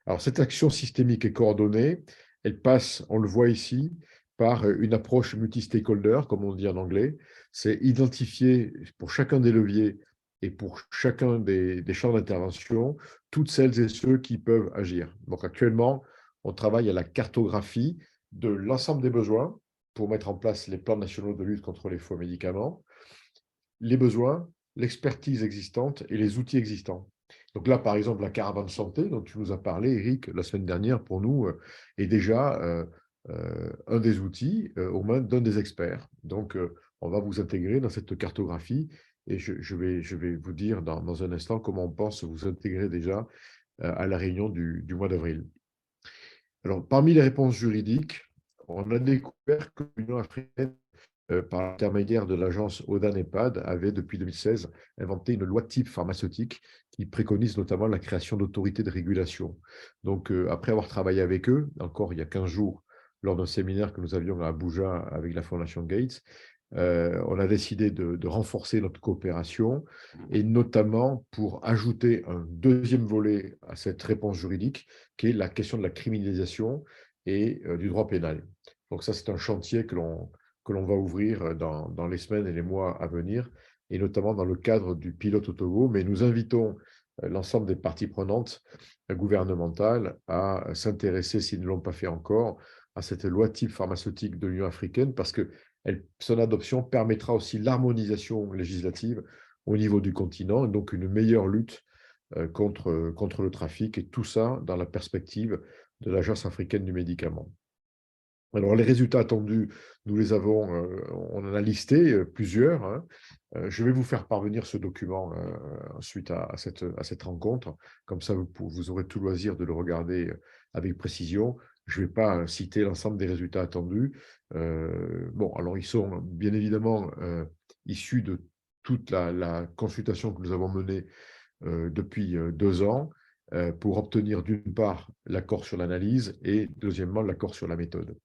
Alors, cette action systémique et coordonnée, elle passe, on le voit ici, par une approche multi-stakeholder, comme on dit en anglais. C'est identifier pour chacun des leviers et pour chacun des champs d'intervention, toutes celles et ceux qui peuvent agir. Donc, actuellement, on travaille à la cartographie de l'ensemble des besoins pour mettre en place les plans nationaux de lutte contre les faux médicaments, les besoins, l'expertise existante et les outils existants. Donc là, par exemple, la caravane santé dont tu nous as parlé, Eric, la semaine dernière, pour nous, est déjà un des outils aux mains d'un des experts. Donc, on va vous intégrer dans cette cartographie et je vais vous dire dans un instant comment on pense vous intégrer déjà à la réunion du mois d'avril. Alors, parmi les réponses juridiques, on a découvert que l'Union africaine, par l'intermédiaire de l'agence ODA-NEPAD, avait depuis 2016 inventé une loi type pharmaceutique qui préconise notamment la création d'autorités de régulation. Donc, après avoir travaillé avec eux, encore il y a 15 jours, lors d'un séminaire que nous avions à Abuja avec la Fondation Gates, on a décidé de renforcer notre coopération et notamment pour ajouter un deuxième volet à cette réponse juridique qui est la question de la criminalisation et du droit pénal. Donc ça, c'est un chantier que l'on va ouvrir dans les semaines et les mois à venir, et notamment dans le cadre du pilote au Togo. Mais nous invitons l'ensemble des parties prenantes gouvernementales à s'intéresser, s'ils ne l'ont pas fait encore, à cette loi type pharmaceutique de l'Union africaine, parce que son adoption permettra aussi l'harmonisation législative au niveau du continent, et donc une meilleure lutte contre le trafic, et tout ça dans la perspective de l'Agence africaine du médicament. Alors, les résultats attendus, nous les avons, on en a listé plusieurs. Hein. Je vais vous faire parvenir ce document suite à cette rencontre. Comme ça, vous aurez tout loisir de le regarder avec précision. Je ne vais pas citer l'ensemble des résultats attendus. Bon, alors, ils sont bien évidemment issus de toute la consultation que nous avons menée depuis 2 ans pour obtenir d'une part l'accord sur l'analyse et deuxièmement l'accord sur la méthode.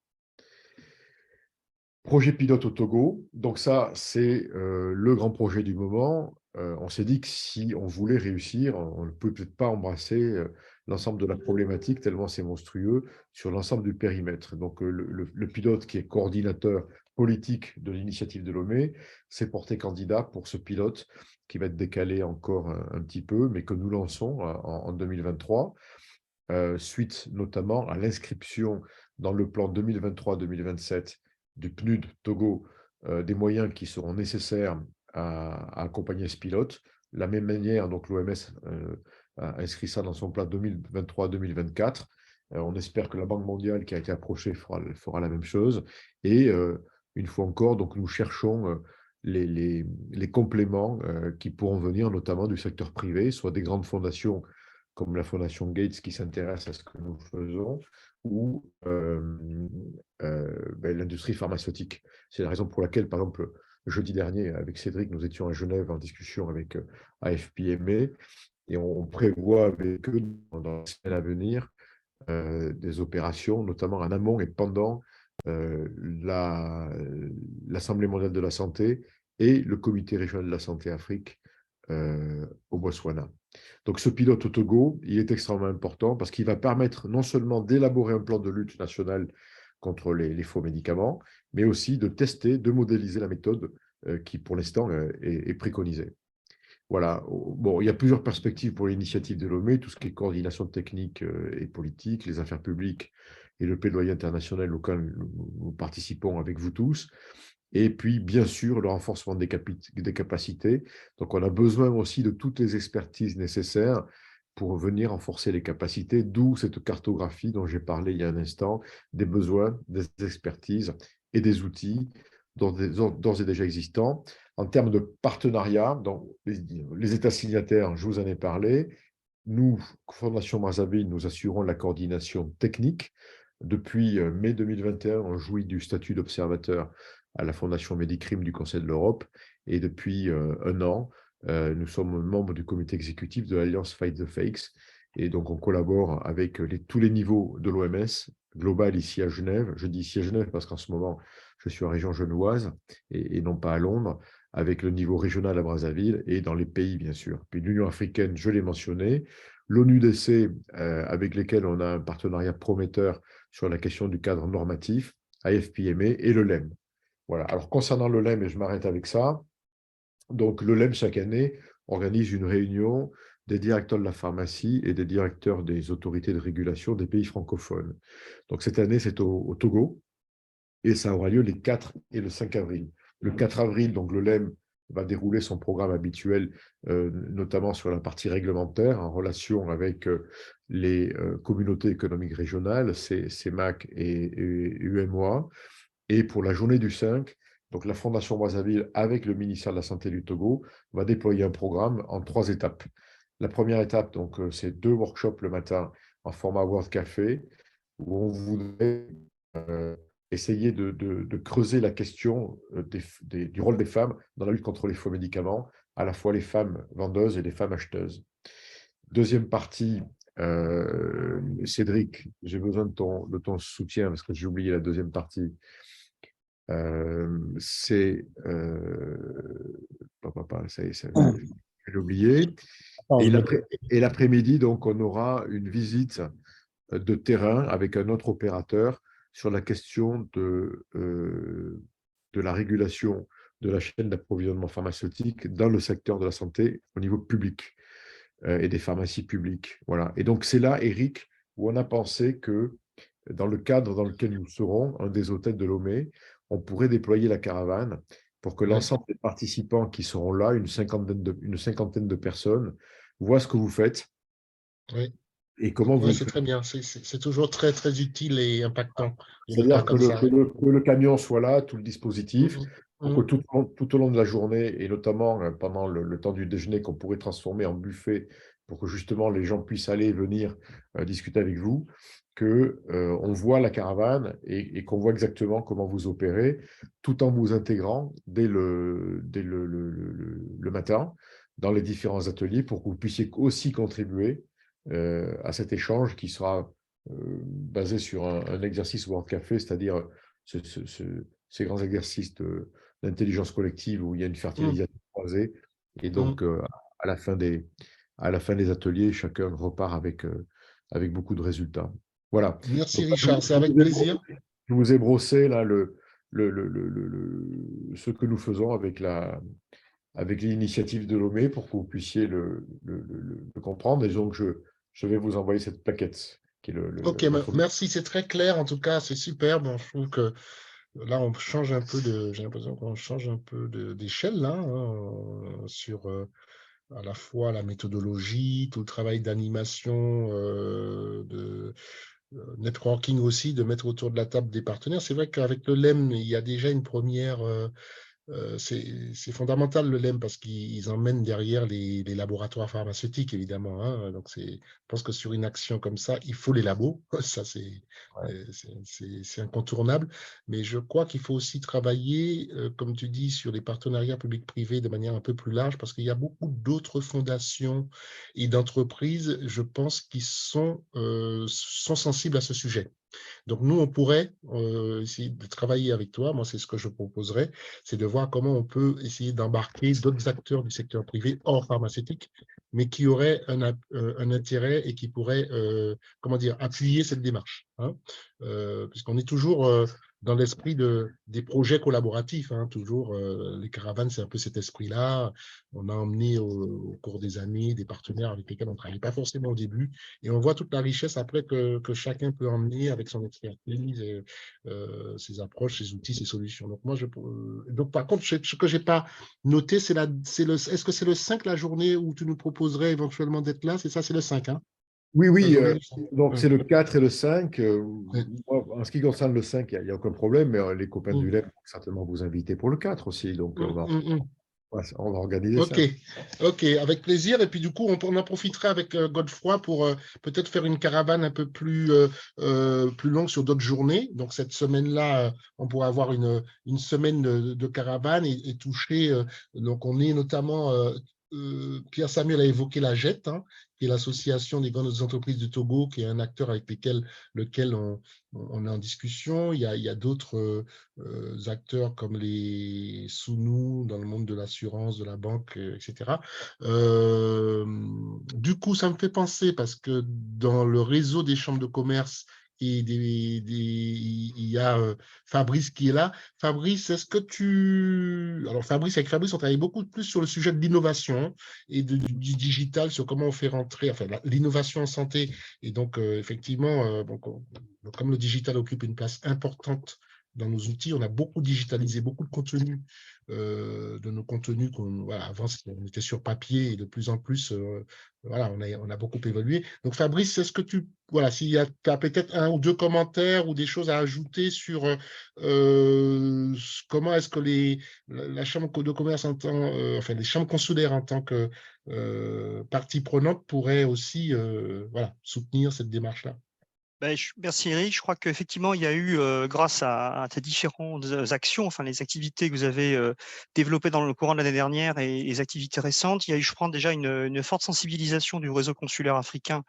Projet pilote au Togo, donc ça, c'est le grand projet du moment. On s'est dit que si on voulait réussir, on ne peut peut-être pas embrasser l'ensemble de la problématique, tellement c'est monstrueux, sur l'ensemble du périmètre. Donc, le pilote qui est coordinateur politique de l'initiative de Lomé s'est porté candidat pour ce pilote qui va être décalé encore un petit peu, mais que nous lançons en 2023, suite notamment à l'inscription dans le plan 2023-2027 du PNUD Togo, des moyens qui seront nécessaires à accompagner ce pilote. De la même manière, donc l'OMS a inscrit ça dans son plan 2023-2024. On espère que la Banque mondiale qui a été approchée fera la même chose. Et une fois encore, donc, nous cherchons les compléments qui pourront venir notamment du secteur privé, soit des grandes fondations comme la Fondation Gates qui s'intéresse à ce que nous faisons, ou l'industrie pharmaceutique. C'est la raison pour laquelle, par exemple, jeudi dernier, avec Cédric, nous étions à Genève en discussion avec AFPME, et on prévoit avec eux, dans les semaines à venir, des opérations, notamment en amont et pendant l'Assemblée mondiale de la santé et le Comité régional de la santé Afrique au Botswana. Donc, ce pilote au Togo, il est extrêmement important parce qu'il va permettre non seulement d'élaborer un plan de lutte national contre les faux médicaments, mais aussi de tester, de modéliser la méthode qui, pour l'instant, est préconisée. Voilà. Bon, il y a plusieurs perspectives pour l'initiative de Lomé, tout ce qui est coordination technique et politique, les affaires publiques et le plaidoyer international auquel nous participons avec vous tous. Et puis, bien sûr, le renforcement des capacités. Donc, on a besoin aussi de toutes les expertises nécessaires pour venir renforcer les capacités, d'où cette cartographie dont j'ai parlé il y a un instant, des besoins, des expertises et des outils d'ores et déjà existants. En termes de partenariat, donc, les États signataires, je vous en ai parlé. Nous, Fondation Brazzaville, nous assurons la coordination technique. Depuis mai 2021, on jouit du statut d'observateur à la Fondation Médicrime du Conseil de l'Europe. Et depuis 1 an, nous sommes membres du comité exécutif de l'Alliance Fight the Fakes. Et donc, on collabore avec tous les niveaux de l'OMS global ici à Genève. Je dis ici à Genève parce qu'en ce moment, je suis en région genevoise et non pas à Londres, avec le niveau régional à Brazzaville et dans les pays, bien sûr. Puis l'Union africaine, je l'ai mentionné, l'ONUDC, avec lesquels on a un partenariat prometteur sur la question du cadre normatif, AFPME et le LEM. Voilà. Alors, concernant le LEM, et je m'arrête avec ça, donc le LEM, chaque année, organise une réunion des directeurs de la pharmacie et des directeurs des autorités de régulation des pays francophones. Donc, cette année, c'est au Togo, et ça aura lieu les 4 et le 5 avril. Le 4 avril, donc le LEM va dérouler son programme habituel, notamment sur la partie réglementaire, en relation avec les communautés économiques régionales, CEMAC et UMOA. Et pour la journée du 5, donc la Fondation Brazzaville, avec le ministère de la Santé du Togo, va déployer un programme en 3 étapes. La première étape, donc, c'est 2 workshops le matin en format World Café, où on voudrait essayer de creuser la question du rôle des femmes dans la lutte contre les faux médicaments, à la fois les femmes vendeuses et les femmes acheteuses. Deuxième partie, Cédric, j'ai besoin de ton soutien parce que j'ai oublié la deuxième partie. C'est j'ai oublié. Et l'après-midi, donc, on aura une visite de terrain avec un autre opérateur sur la question de la régulation de la chaîne d'approvisionnement pharmaceutique dans le secteur de la santé au niveau public et des pharmacies publiques. Voilà. Et donc, c'est là, Eric, où on a pensé que dans le cadre dans lequel nous serons, un des hôtels de Lomé, on pourrait déployer la caravane pour que l'ensemble des participants qui seront là, une cinquantaine de personnes, voient ce que vous faites. Oui. Et comment vous c'est très bien, c'est toujours très, très utile et impactant. C'est-à-dire que le camion soit là, tout le dispositif, pour que tout au long de la journée, et notamment pendant le temps du déjeuner, qu'on pourrait transformer en buffet, pour que justement les gens puissent aller et venir discuter avec vous, qu'on voit la caravane et qu'on voit exactement comment vous opérez, tout en vous intégrant dès le matin dans les différents ateliers, pour que vous puissiez aussi contribuer à cet échange qui sera basé sur un exercice World Café, c'est-à-dire ces grands exercices d'intelligence collective où il y a une fertilisation croisée. Et donc, à la fin des ateliers, chacun repart avec beaucoup de résultats. Voilà. Merci donc, Richard, c'est avec plaisir. Je vous ai brossé là ce que nous faisons avec l'initiative de Lomé pour que vous puissiez le comprendre. Et donc, je vais vous envoyer cette plaquette. Ok, merci, c'est très clair. En tout cas, c'est super. Bon, je trouve que là, on change un peu j'ai l'impression qu'on change un peu d'échelle là, hein, sur à la fois la méthodologie, tout le travail d'animation, de networking aussi, de mettre autour de la table des partenaires. C'est vrai qu'avec le LEM, il y a déjà une première. C'est fondamental le LEM parce qu'ils emmènent derrière les laboratoires pharmaceutiques, évidemment. Hein. Donc, je pense que sur une action comme ça, il faut les labos. Ça, c'est incontournable. Mais je crois qu'il faut aussi travailler, comme tu dis, sur les partenariats publics-privés de manière un peu plus large parce qu'il y a beaucoup d'autres fondations et d'entreprises, je pense, qui sont sensibles à ce sujet. Donc, nous, on pourrait essayer de travailler avec toi. Moi, c'est ce que je proposerais, c'est de voir comment on peut essayer d'embarquer d'autres acteurs du secteur privé hors pharmaceutique, mais qui auraient un intérêt et qui pourraient, comment dire, appuyer cette démarche. Hein, puisqu'on est toujours dans l'esprit des projets collaboratifs. Hein, toujours, les caravanes, c'est un peu cet esprit-là. On a emmené au cours des années des partenaires avec lesquels on ne travaillait pas forcément au début, et on voit toute la richesse après que chacun peut emmener avec son expertise, ses approches, ses outils, ses solutions. Donc, donc par contre, ce que je n'ai pas noté, est-ce que c'est le 5 la journée où tu nous proposerais éventuellement d'être là? C'est ça, c'est le 5, hein? Oui, donc c'est le 4 et le 5. Moi, en ce qui concerne le 5, il n'y a aucun problème, mais les copains du LEM vont certainement vous inviter pour le 4 aussi. Donc, Ouais, on va organiser Ok, ça. ok, avec plaisir. Et puis du coup, on en profitera avec Godefroy pour peut-être faire une caravane un peu plus longue sur d'autres journées. Donc cette semaine-là, on pourra avoir une semaine de caravane et toucher. Donc on est notamment, Pierre Samuel a évoqué la JET, hein, qui est l'association des grandes entreprises du Togo, qui est un acteur avec lequel on est en discussion. Il y a d'autres acteurs comme les Sunu dans le monde de l'assurance, de la banque, etc. Du coup, ça me fait penser parce que dans le réseau des chambres de commerce il y a Fabrice qui est là. Fabrice, est-ce que tu... Alors avec Fabrice, on travaille beaucoup plus sur le sujet de l'innovation, hein, et du digital, sur comment on fait rentrer, enfin, l'innovation en santé. Et donc, effectivement, comme le digital occupe une place importante dans nos outils, on a beaucoup digitalisé, beaucoup de contenu, de nos contenus. Voilà, avant, on était sur papier et de plus en plus, voilà, on a beaucoup évolué. Donc, Fabrice, est-ce que voilà, s'il y a peut-être un ou deux commentaires ou des choses à ajouter sur comment est-ce que la Chambre de commerce enfin, les chambres consulaires en tant que partie prenante pourraient aussi voilà, soutenir cette démarche-là. Merci Eric. Je crois qu'effectivement, il y a eu, grâce à tes différentes actions, enfin les activités que vous avez développées dans le courant de l'année dernière et les activités récentes, il y a eu, je pense, déjà une forte sensibilisation du réseau consulaire africain,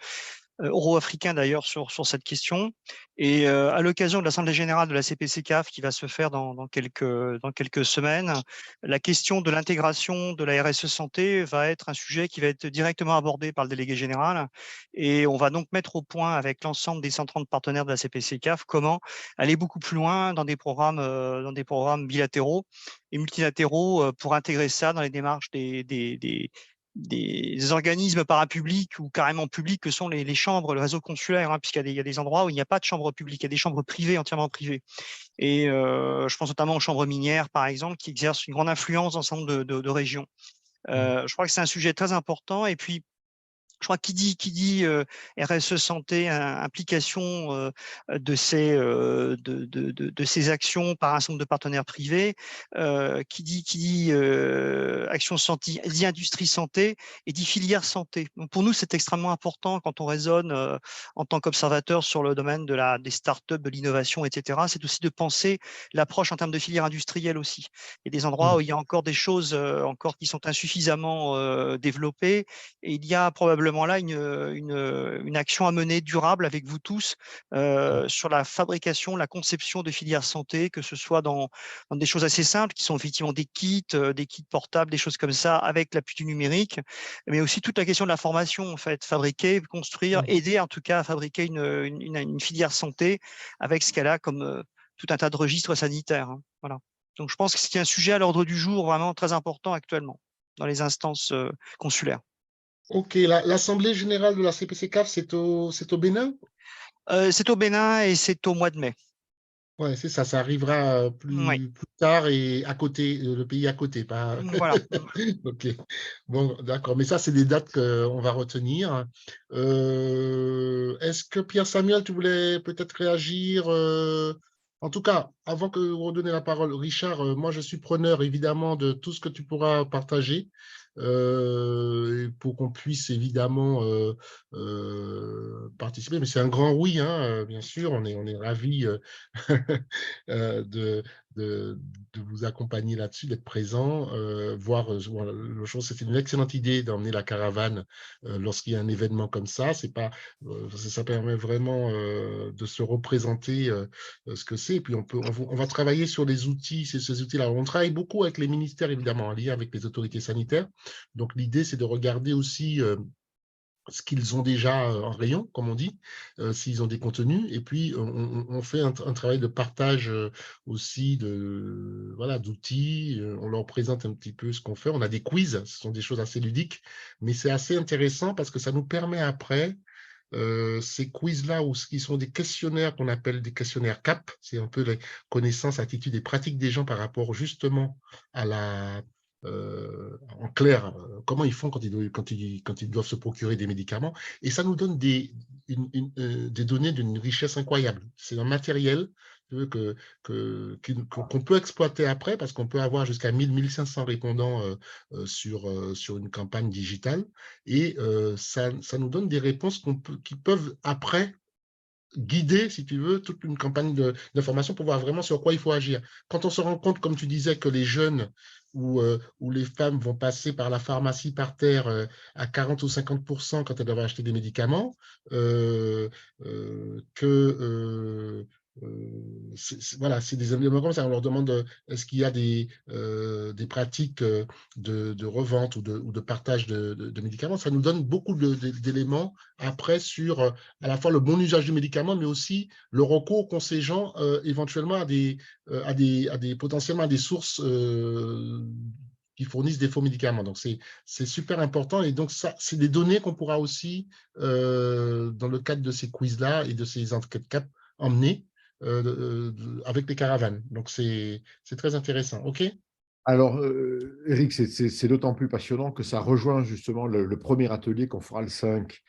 euro-africain d'ailleurs, sur cette question. Et à l'occasion de l'Assemblée générale de la CPCCAF qui va se faire dans quelques semaines, la question de l'intégration de la RSE santé va être un sujet qui va être directement abordé par le délégué général. Et on va donc mettre au point avec l'ensemble des 130 partenaires de la CPCCAF comment aller beaucoup plus loin dans des programmes bilatéraux et multilatéraux pour intégrer ça dans les démarches des organismes parapublics ou carrément publics que sont les chambres, le réseau consulaire, hein, puisqu'il y a des endroits où il n'y a pas de chambre publique, il y a des chambres privées, entièrement privées. Et je pense notamment aux chambres minières, par exemple, qui exercent une grande influence dans un certain nombre de régions. Je crois que c'est un sujet très important. Et puis, je crois qu'il dit RSE santé, implication de ces actions par un certain nombre de partenaires privés, qui dit action santé, dit industrie santé et dit filière santé. Donc pour nous, c'est extrêmement important quand on raisonne en tant qu'observateur sur le domaine des startups, de l'innovation, etc. C'est aussi de penser l'approche en termes de filière industrielle aussi. Il y a des endroits où il y a encore des choses encore qui sont insuffisamment développées, et il y a probablement là une action à mener durable avec vous tous sur la fabrication, la conception de filières santé, que ce soit dans des choses assez simples qui sont effectivement des kits portables, des choses comme ça avec l'appui du numérique, mais aussi toute la question de la formation, en fait, fabriquer, construire, aider en tout cas à fabriquer une filière santé avec ce qu'elle a comme tout un tas de registres sanitaires, hein. Voilà. Donc je pense que c'est un sujet à l'ordre du jour vraiment très important actuellement dans les instances consulaires. Ok, l'Assemblée générale de la CPCCAF, c'est au Bénin? C'est au Bénin et c'est au mois de mai. Ouais, c'est ça, ça arrivera Oui. plus tard et à côté, le pays à côté, pas. Voilà. Ok, bon, d'accord, mais ça, c'est des dates qu'on va retenir. Est-ce que Pierre Samuel, tu voulais peut-être réagir? En tout cas, avant que vous redonnez la parole, Richard, moi, je suis preneur évidemment de tout ce que tu pourras partager. Pour qu'on puisse évidemment participer. Mais c'est un grand oui, hein, bien sûr, on est ravis de, de vous accompagner là-dessus, d'être présent, voir, le chose, c'était une excellente idée d'emmener la caravane lorsqu'il y a un événement comme ça. C'est pas, ça permet vraiment de se représenter ce que c'est. Et puis on va travailler sur les outils, ces outils-là. On travaille beaucoup avec les ministères, évidemment, en lien avec les autorités sanitaires. Donc l'idée, c'est de regarder aussi ce qu'ils ont déjà en rayon, comme on dit, s'ils ont des contenus. Et puis, on fait un travail de partage aussi d'outils. On leur présente un petit peu ce qu'on fait. On a des quiz, ce sont des choses assez ludiques, mais c'est assez intéressant parce que ça nous permet après, ces quiz-là, qui sont des questionnaires qu'on appelle des questionnaires CAP, c'est un peu les connaissances, attitudes et pratiques des gens par rapport justement à en clair, comment ils font quand ils doivent se procurer des médicaments. Et ça nous donne des données d'une richesse incroyable. C'est un matériel qu'on peut exploiter après, parce qu'on peut avoir jusqu'à 1000-1500 répondants sur une campagne digitale. Et ça nous donne des réponses qui peuvent après guider, si tu veux, toute une campagne d'information pour voir vraiment sur quoi il faut agir. Quand on se rend compte, comme tu disais, que les jeunes ou les femmes vont passer par la pharmacie par terre à 40 ou 50% quand elles doivent acheter des médicaments, voilà, c'est des éléments comme ça. On leur demande est-ce qu'il y a des pratiques de revente ou de partage de médicaments. Ça nous donne beaucoup d'éléments après sur à la fois le bon usage du médicament, mais aussi le recours qu'ont ces gens éventuellement potentiellement à des sources qui fournissent des faux médicaments. Donc, c'est super important. Et donc, ça, c'est des données qu'on pourra aussi, dans le cadre de ces quiz-là et de ces enquêtes CAP, emmener avec les caravanes. Donc, c'est très intéressant. OK? Alors, Eric, c'est d'autant plus passionnant que ça rejoint justement le premier atelier qu'on fera le 5,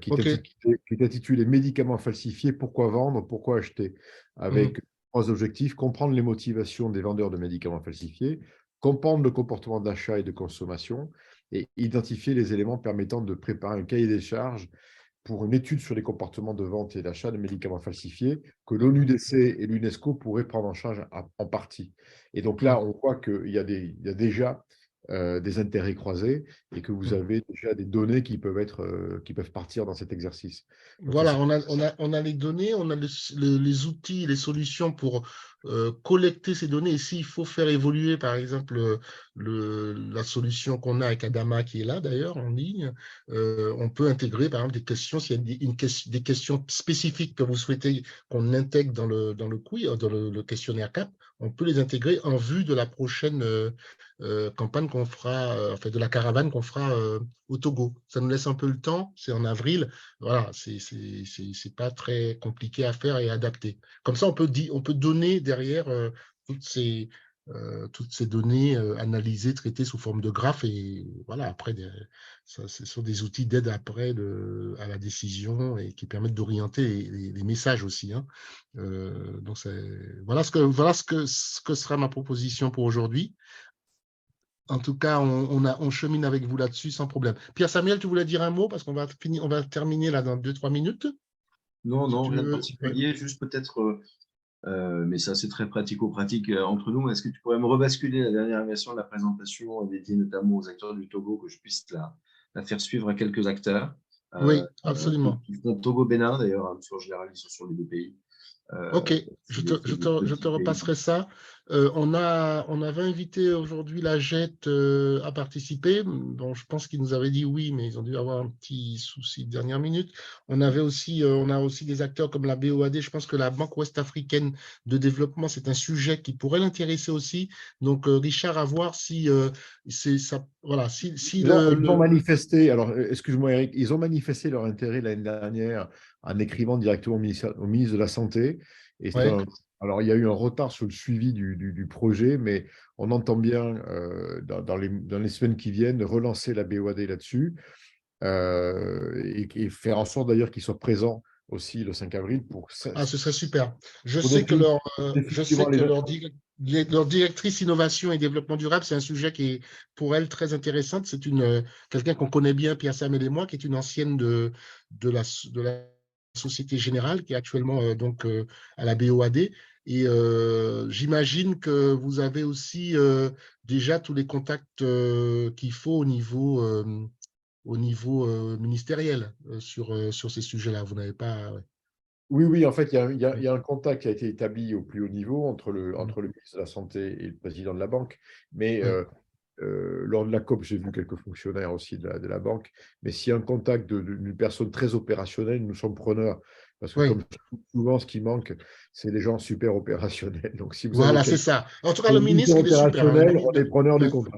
qui est intitulé « Médicaments falsifiés, pourquoi vendre, pourquoi acheter ?» avec 3 objectifs: comprendre les motivations des vendeurs de médicaments falsifiés, comprendre le comportement d'achat et de consommation, et identifier les éléments permettant de préparer un cahier des charges pour une étude sur les comportements de vente et d'achat de médicaments falsifiés que l'ONUDC et l'UNESCO pourraient prendre en charge en partie. Et donc là, on voit qu'il y a déjà des intérêts croisés et que vous avez déjà des données qui peuvent partir dans cet exercice. Donc, voilà, on a les données, on a les outils, les solutions pour collecter ces données. Et s'il faut faire évoluer, par exemple, la solution qu'on a avec Adama, qui est là d'ailleurs en ligne, on peut intégrer, par exemple, des questions. S'il y a des questions spécifiques que vous souhaitez qu'on intègre dans le quiz, dans le questionnaire CAP, on peut les intégrer en vue de la prochaine campagne qu'on fera, enfin de la caravane qu'on fera au Togo. Ça nous laisse un peu le temps, c'est en avril. Voilà, c'est pas très compliqué à faire et adapter. Comme ça, on peut donner derrière toutes ces données analysées, traitées sous forme de graphes. Et voilà, après, ce sont des outils d'aide après à la décision et qui permettent d'orienter les messages aussi. Hein. Donc, voilà ce que sera ma proposition pour aujourd'hui. En tout cas, on chemine avec vous là-dessus sans problème. Pierre-Samuel, tu voulais dire un mot parce qu'on va terminer là dans 2-3 minutes. Non, rien de particulier, juste peut-être, mais ça c'est très pratico-pratique entre nous. Est-ce que tu pourrais me rebasculer la dernière version de la présentation dédiée notamment aux acteurs du Togo, que je puisse la faire suivre à quelques acteurs oui, absolument. qui font Togo-Bénin d'ailleurs, parce qu'en général ils sont sur les 2 pays. Ok, je te repasserai ça. On avait invité aujourd'hui la JET à participer. Bon, je pense qu'ils nous avaient dit oui, mais ils ont dû avoir un petit souci de dernière minute. On a aussi des acteurs comme la BOAD. Je pense que la Banque ouest-africaine de développement, c'est un sujet qui pourrait l'intéresser aussi. Donc, Richard, à voir si c'est ça. Voilà, ils ont manifesté. Alors, excuse-moi, Eric, ils ont manifesté leur intérêt l'année dernière en écrivant directement au ministre de la Santé. Et alors, il y a eu un retard sur le suivi du projet, mais on entend bien dans les semaines qui viennent relancer la BOAD là-dessus et faire en sorte d'ailleurs qu'ils soient présents aussi le 5 avril. Ah, ce serait super. Je sais que leur directrice innovation et développement durable, c'est un sujet qui est pour elle très intéressant. C'est quelqu'un qu'on connaît bien, Pierre-Samuel et moi, qui est une ancienne de la Société Générale, qui est actuellement donc à la BOAD. Et j'imagine que vous avez aussi déjà tous les contacts qu'il faut au niveau ministériel sur ces sujets-là. Vous n'avez pas… Oui, en fait, il y a un contact qui a été établi au plus haut niveau entre le ministre de la Santé et le président de la banque. Mais lors de la COP, j'ai vu quelques fonctionnaires aussi de la banque. Mais s'il y a un contact d'une personne très opérationnelle, nous sommes preneurs. Parce que comme souvent, ce qui manque, c'est des gens super opérationnels. Donc, si vous voilà, c'est ça. En tout cas, le ministre, il est super. On est preneurs du contrat.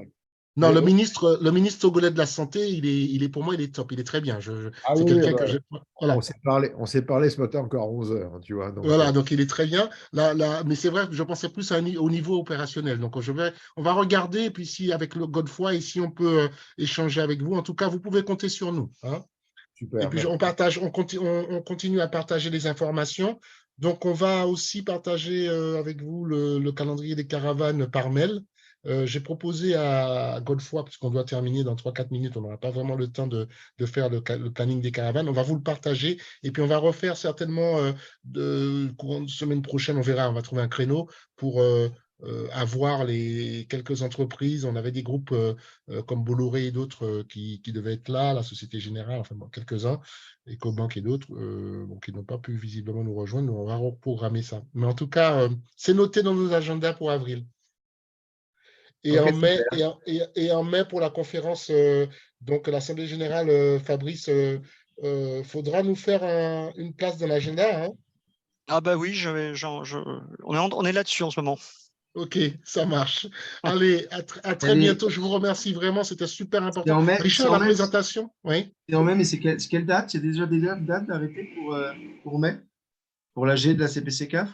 Non, le ministre togolais de la Santé, pour moi, il est top, il est très bien. C'est quelqu'un que j'aime. Voilà. On s'est parlé ce matin encore à 11h, tu vois. Donc, voilà, donc il est très bien. Mais c'est vrai que je pensais plus au niveau opérationnel. Donc, on va regarder, et puis si avec le Godefroy, et si on peut échanger avec vous, en tout cas, vous pouvez compter sur nous. Hein. Super. Et puis, on continue à partager les informations. Donc, on va aussi partager avec vous le calendrier des caravanes par mail. J'ai proposé à Godefroy, puisqu'on doit terminer dans 3-4 minutes, on n'aura pas vraiment le temps de faire le planning des caravanes. On va vous le partager et puis on va refaire certainement courant de semaine prochaine, on verra, on va trouver un créneau pour avoir les quelques entreprises. On avait des groupes comme Bolloré et d'autres qui devaient être là, la Société Générale, enfin bon, quelques-uns, EcoBank et d'autres, qui n'ont pas pu visiblement nous rejoindre. On va reprogrammer ça. Mais en tout cas, c'est noté dans nos agendas pour avril. Et, Ok, en mai, pour la conférence, donc l'Assemblée générale, Fabrice, faudra nous faire une place dans l'agenda. Hein. Ah bah oui, on est là-dessus en ce moment. Ok, ça marche. Allez, à très bientôt. Je vous remercie vraiment, c'était super important. en mai, Richard, la présentation, oui. Et en mai, mais c'est quelle date? Il y a déjà des dates arrêtées pour mai? Pour la G de la CPC-CAF?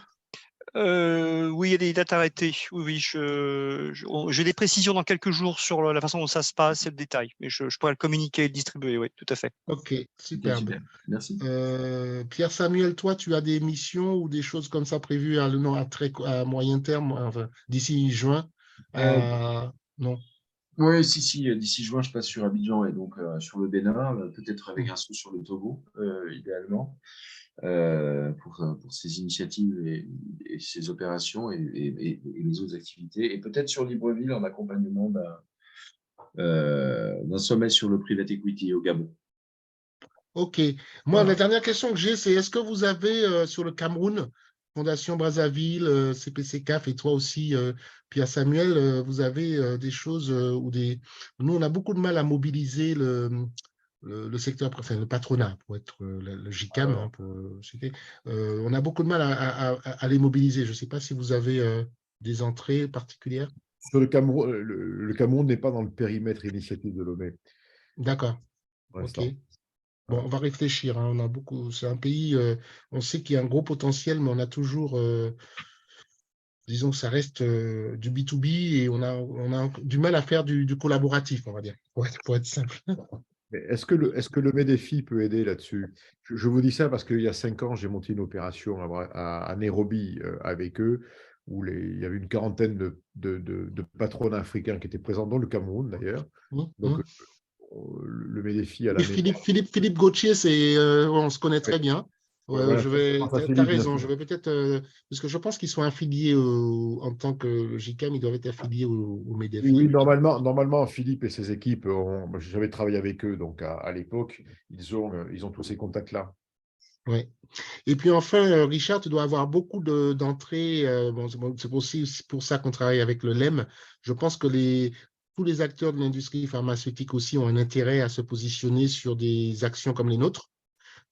Oui, il y a des dates arrêtées. Oui, j'ai des précisions dans quelques jours sur la façon dont ça se passe et le détail. Mais je pourrais le communiquer et le distribuer, oui, tout à fait. Ok, superbe. Super. Merci. Pierre-Samuel, toi, tu as des missions ou des choses comme ça prévues à moyen terme, enfin, d'ici juin? Non. Oui, si, d'ici juin, je passe sur Abidjan et donc sur le Bénin, peut-être avec un saut sur le Togo, idéalement, pour ces initiatives et ces opérations et les autres activités. Et peut-être sur Libreville en accompagnement d'un sommet sur le private equity au Gabon. Ok. Moi, la dernière question que j'ai, c'est est-ce que vous avez sur le Cameroun, Fondation Brazzaville, CPC-CAF et toi aussi, Pierre Samuel, vous avez des choses ou des… Nous, on a beaucoup de mal à mobiliser le secteur, enfin le patronat, pour être le GICAM, hein, pour citer. On a beaucoup de mal à les mobiliser. Je ne sais pas si vous avez des entrées particulières. Sur le Cameroun n'est pas dans le périmètre initiative de Lomé. D'accord. Ok. Bon, on va réfléchir. Hein. On a beaucoup. C'est un pays. On sait qu'il y a un gros potentiel, mais on a toujours. Disons que ça reste du B2B et on a du mal à faire du collaboratif, on va dire, pour être simple. Est-ce que le MEDEFI peut aider là-dessus? Je vous dis ça parce qu'il y a 5 ans, j'ai monté une opération à Nairobi avec eux, où il y avait une quarantaine de patronats africains qui étaient présents dans le Cameroun d'ailleurs. Donc, le MEDEFI à la maison. Philippe Gauthier, on se connaît très bien. Ouais, voilà, tu as raison, je vais peut-être, parce que je pense qu'ils sont affiliés en tant que GICAM, ils doivent être affiliés au MEDEFI. Oui, normalement, Philippe et ses équipes, j'avais travaillé avec eux, donc à l'époque, ils ont tous ces contacts-là. Oui. Et puis enfin, Richard, tu dois avoir beaucoup d'entrées. C'est aussi pour ça qu'on travaille avec le LEM. Je pense que tous les acteurs de l'industrie pharmaceutique aussi ont un intérêt à se positionner sur des actions comme les nôtres.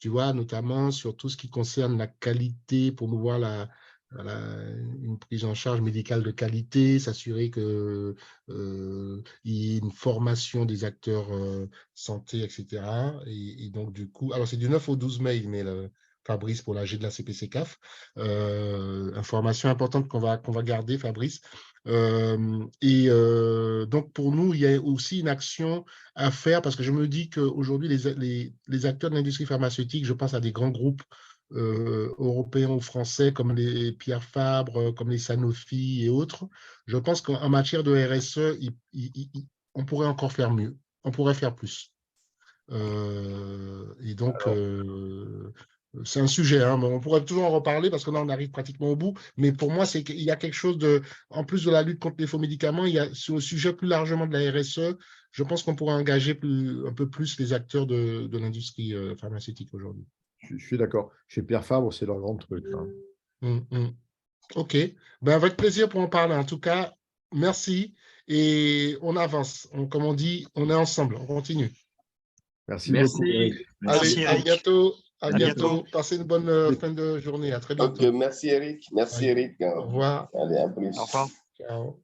Tu vois, notamment sur tout ce qui concerne la qualité, promouvoir une prise en charge médicale de qualité, s'assurer qu'il y ait une formation des acteurs santé, etc. Et donc, du coup, alors c'est du 9 au 12 mai, mais Fabrice pour l'AG de la CPC-CAF. Information importante qu'on va garder, Fabrice. Donc, pour nous, il y a aussi une action à faire parce que je me dis qu'aujourd'hui, les acteurs de l'industrie pharmaceutique, je pense à des grands groupes européens ou français comme les Pierre Fabre, comme les Sanofi et autres, je pense qu'en matière de RSE, on pourrait encore faire mieux, on pourrait faire plus. Et donc, c'est un sujet, hein, on pourrait toujours en reparler parce que là, on arrive pratiquement au bout. Mais pour moi, c'est qu'il y a quelque chose en plus de la lutte contre les faux médicaments, il y a sur le sujet plus largement de la RSE, je pense qu'on pourrait engager un peu plus les acteurs de l'industrie pharmaceutique aujourd'hui. Je suis d'accord. Chez Pierre Fabre, c'est leur grand truc. Hein. Ok. Ben, avec plaisir pour en parler. En tout cas, merci. Et on avance. Comme on dit, on est ensemble. On continue. Merci beaucoup. Allez, Merci, à bientôt. À bientôt. bientôt. Passez une bonne fin de journée. À très bientôt. Ok, merci Eric. Merci Eric. Au revoir. Allez, à plus. Au revoir. Ciao.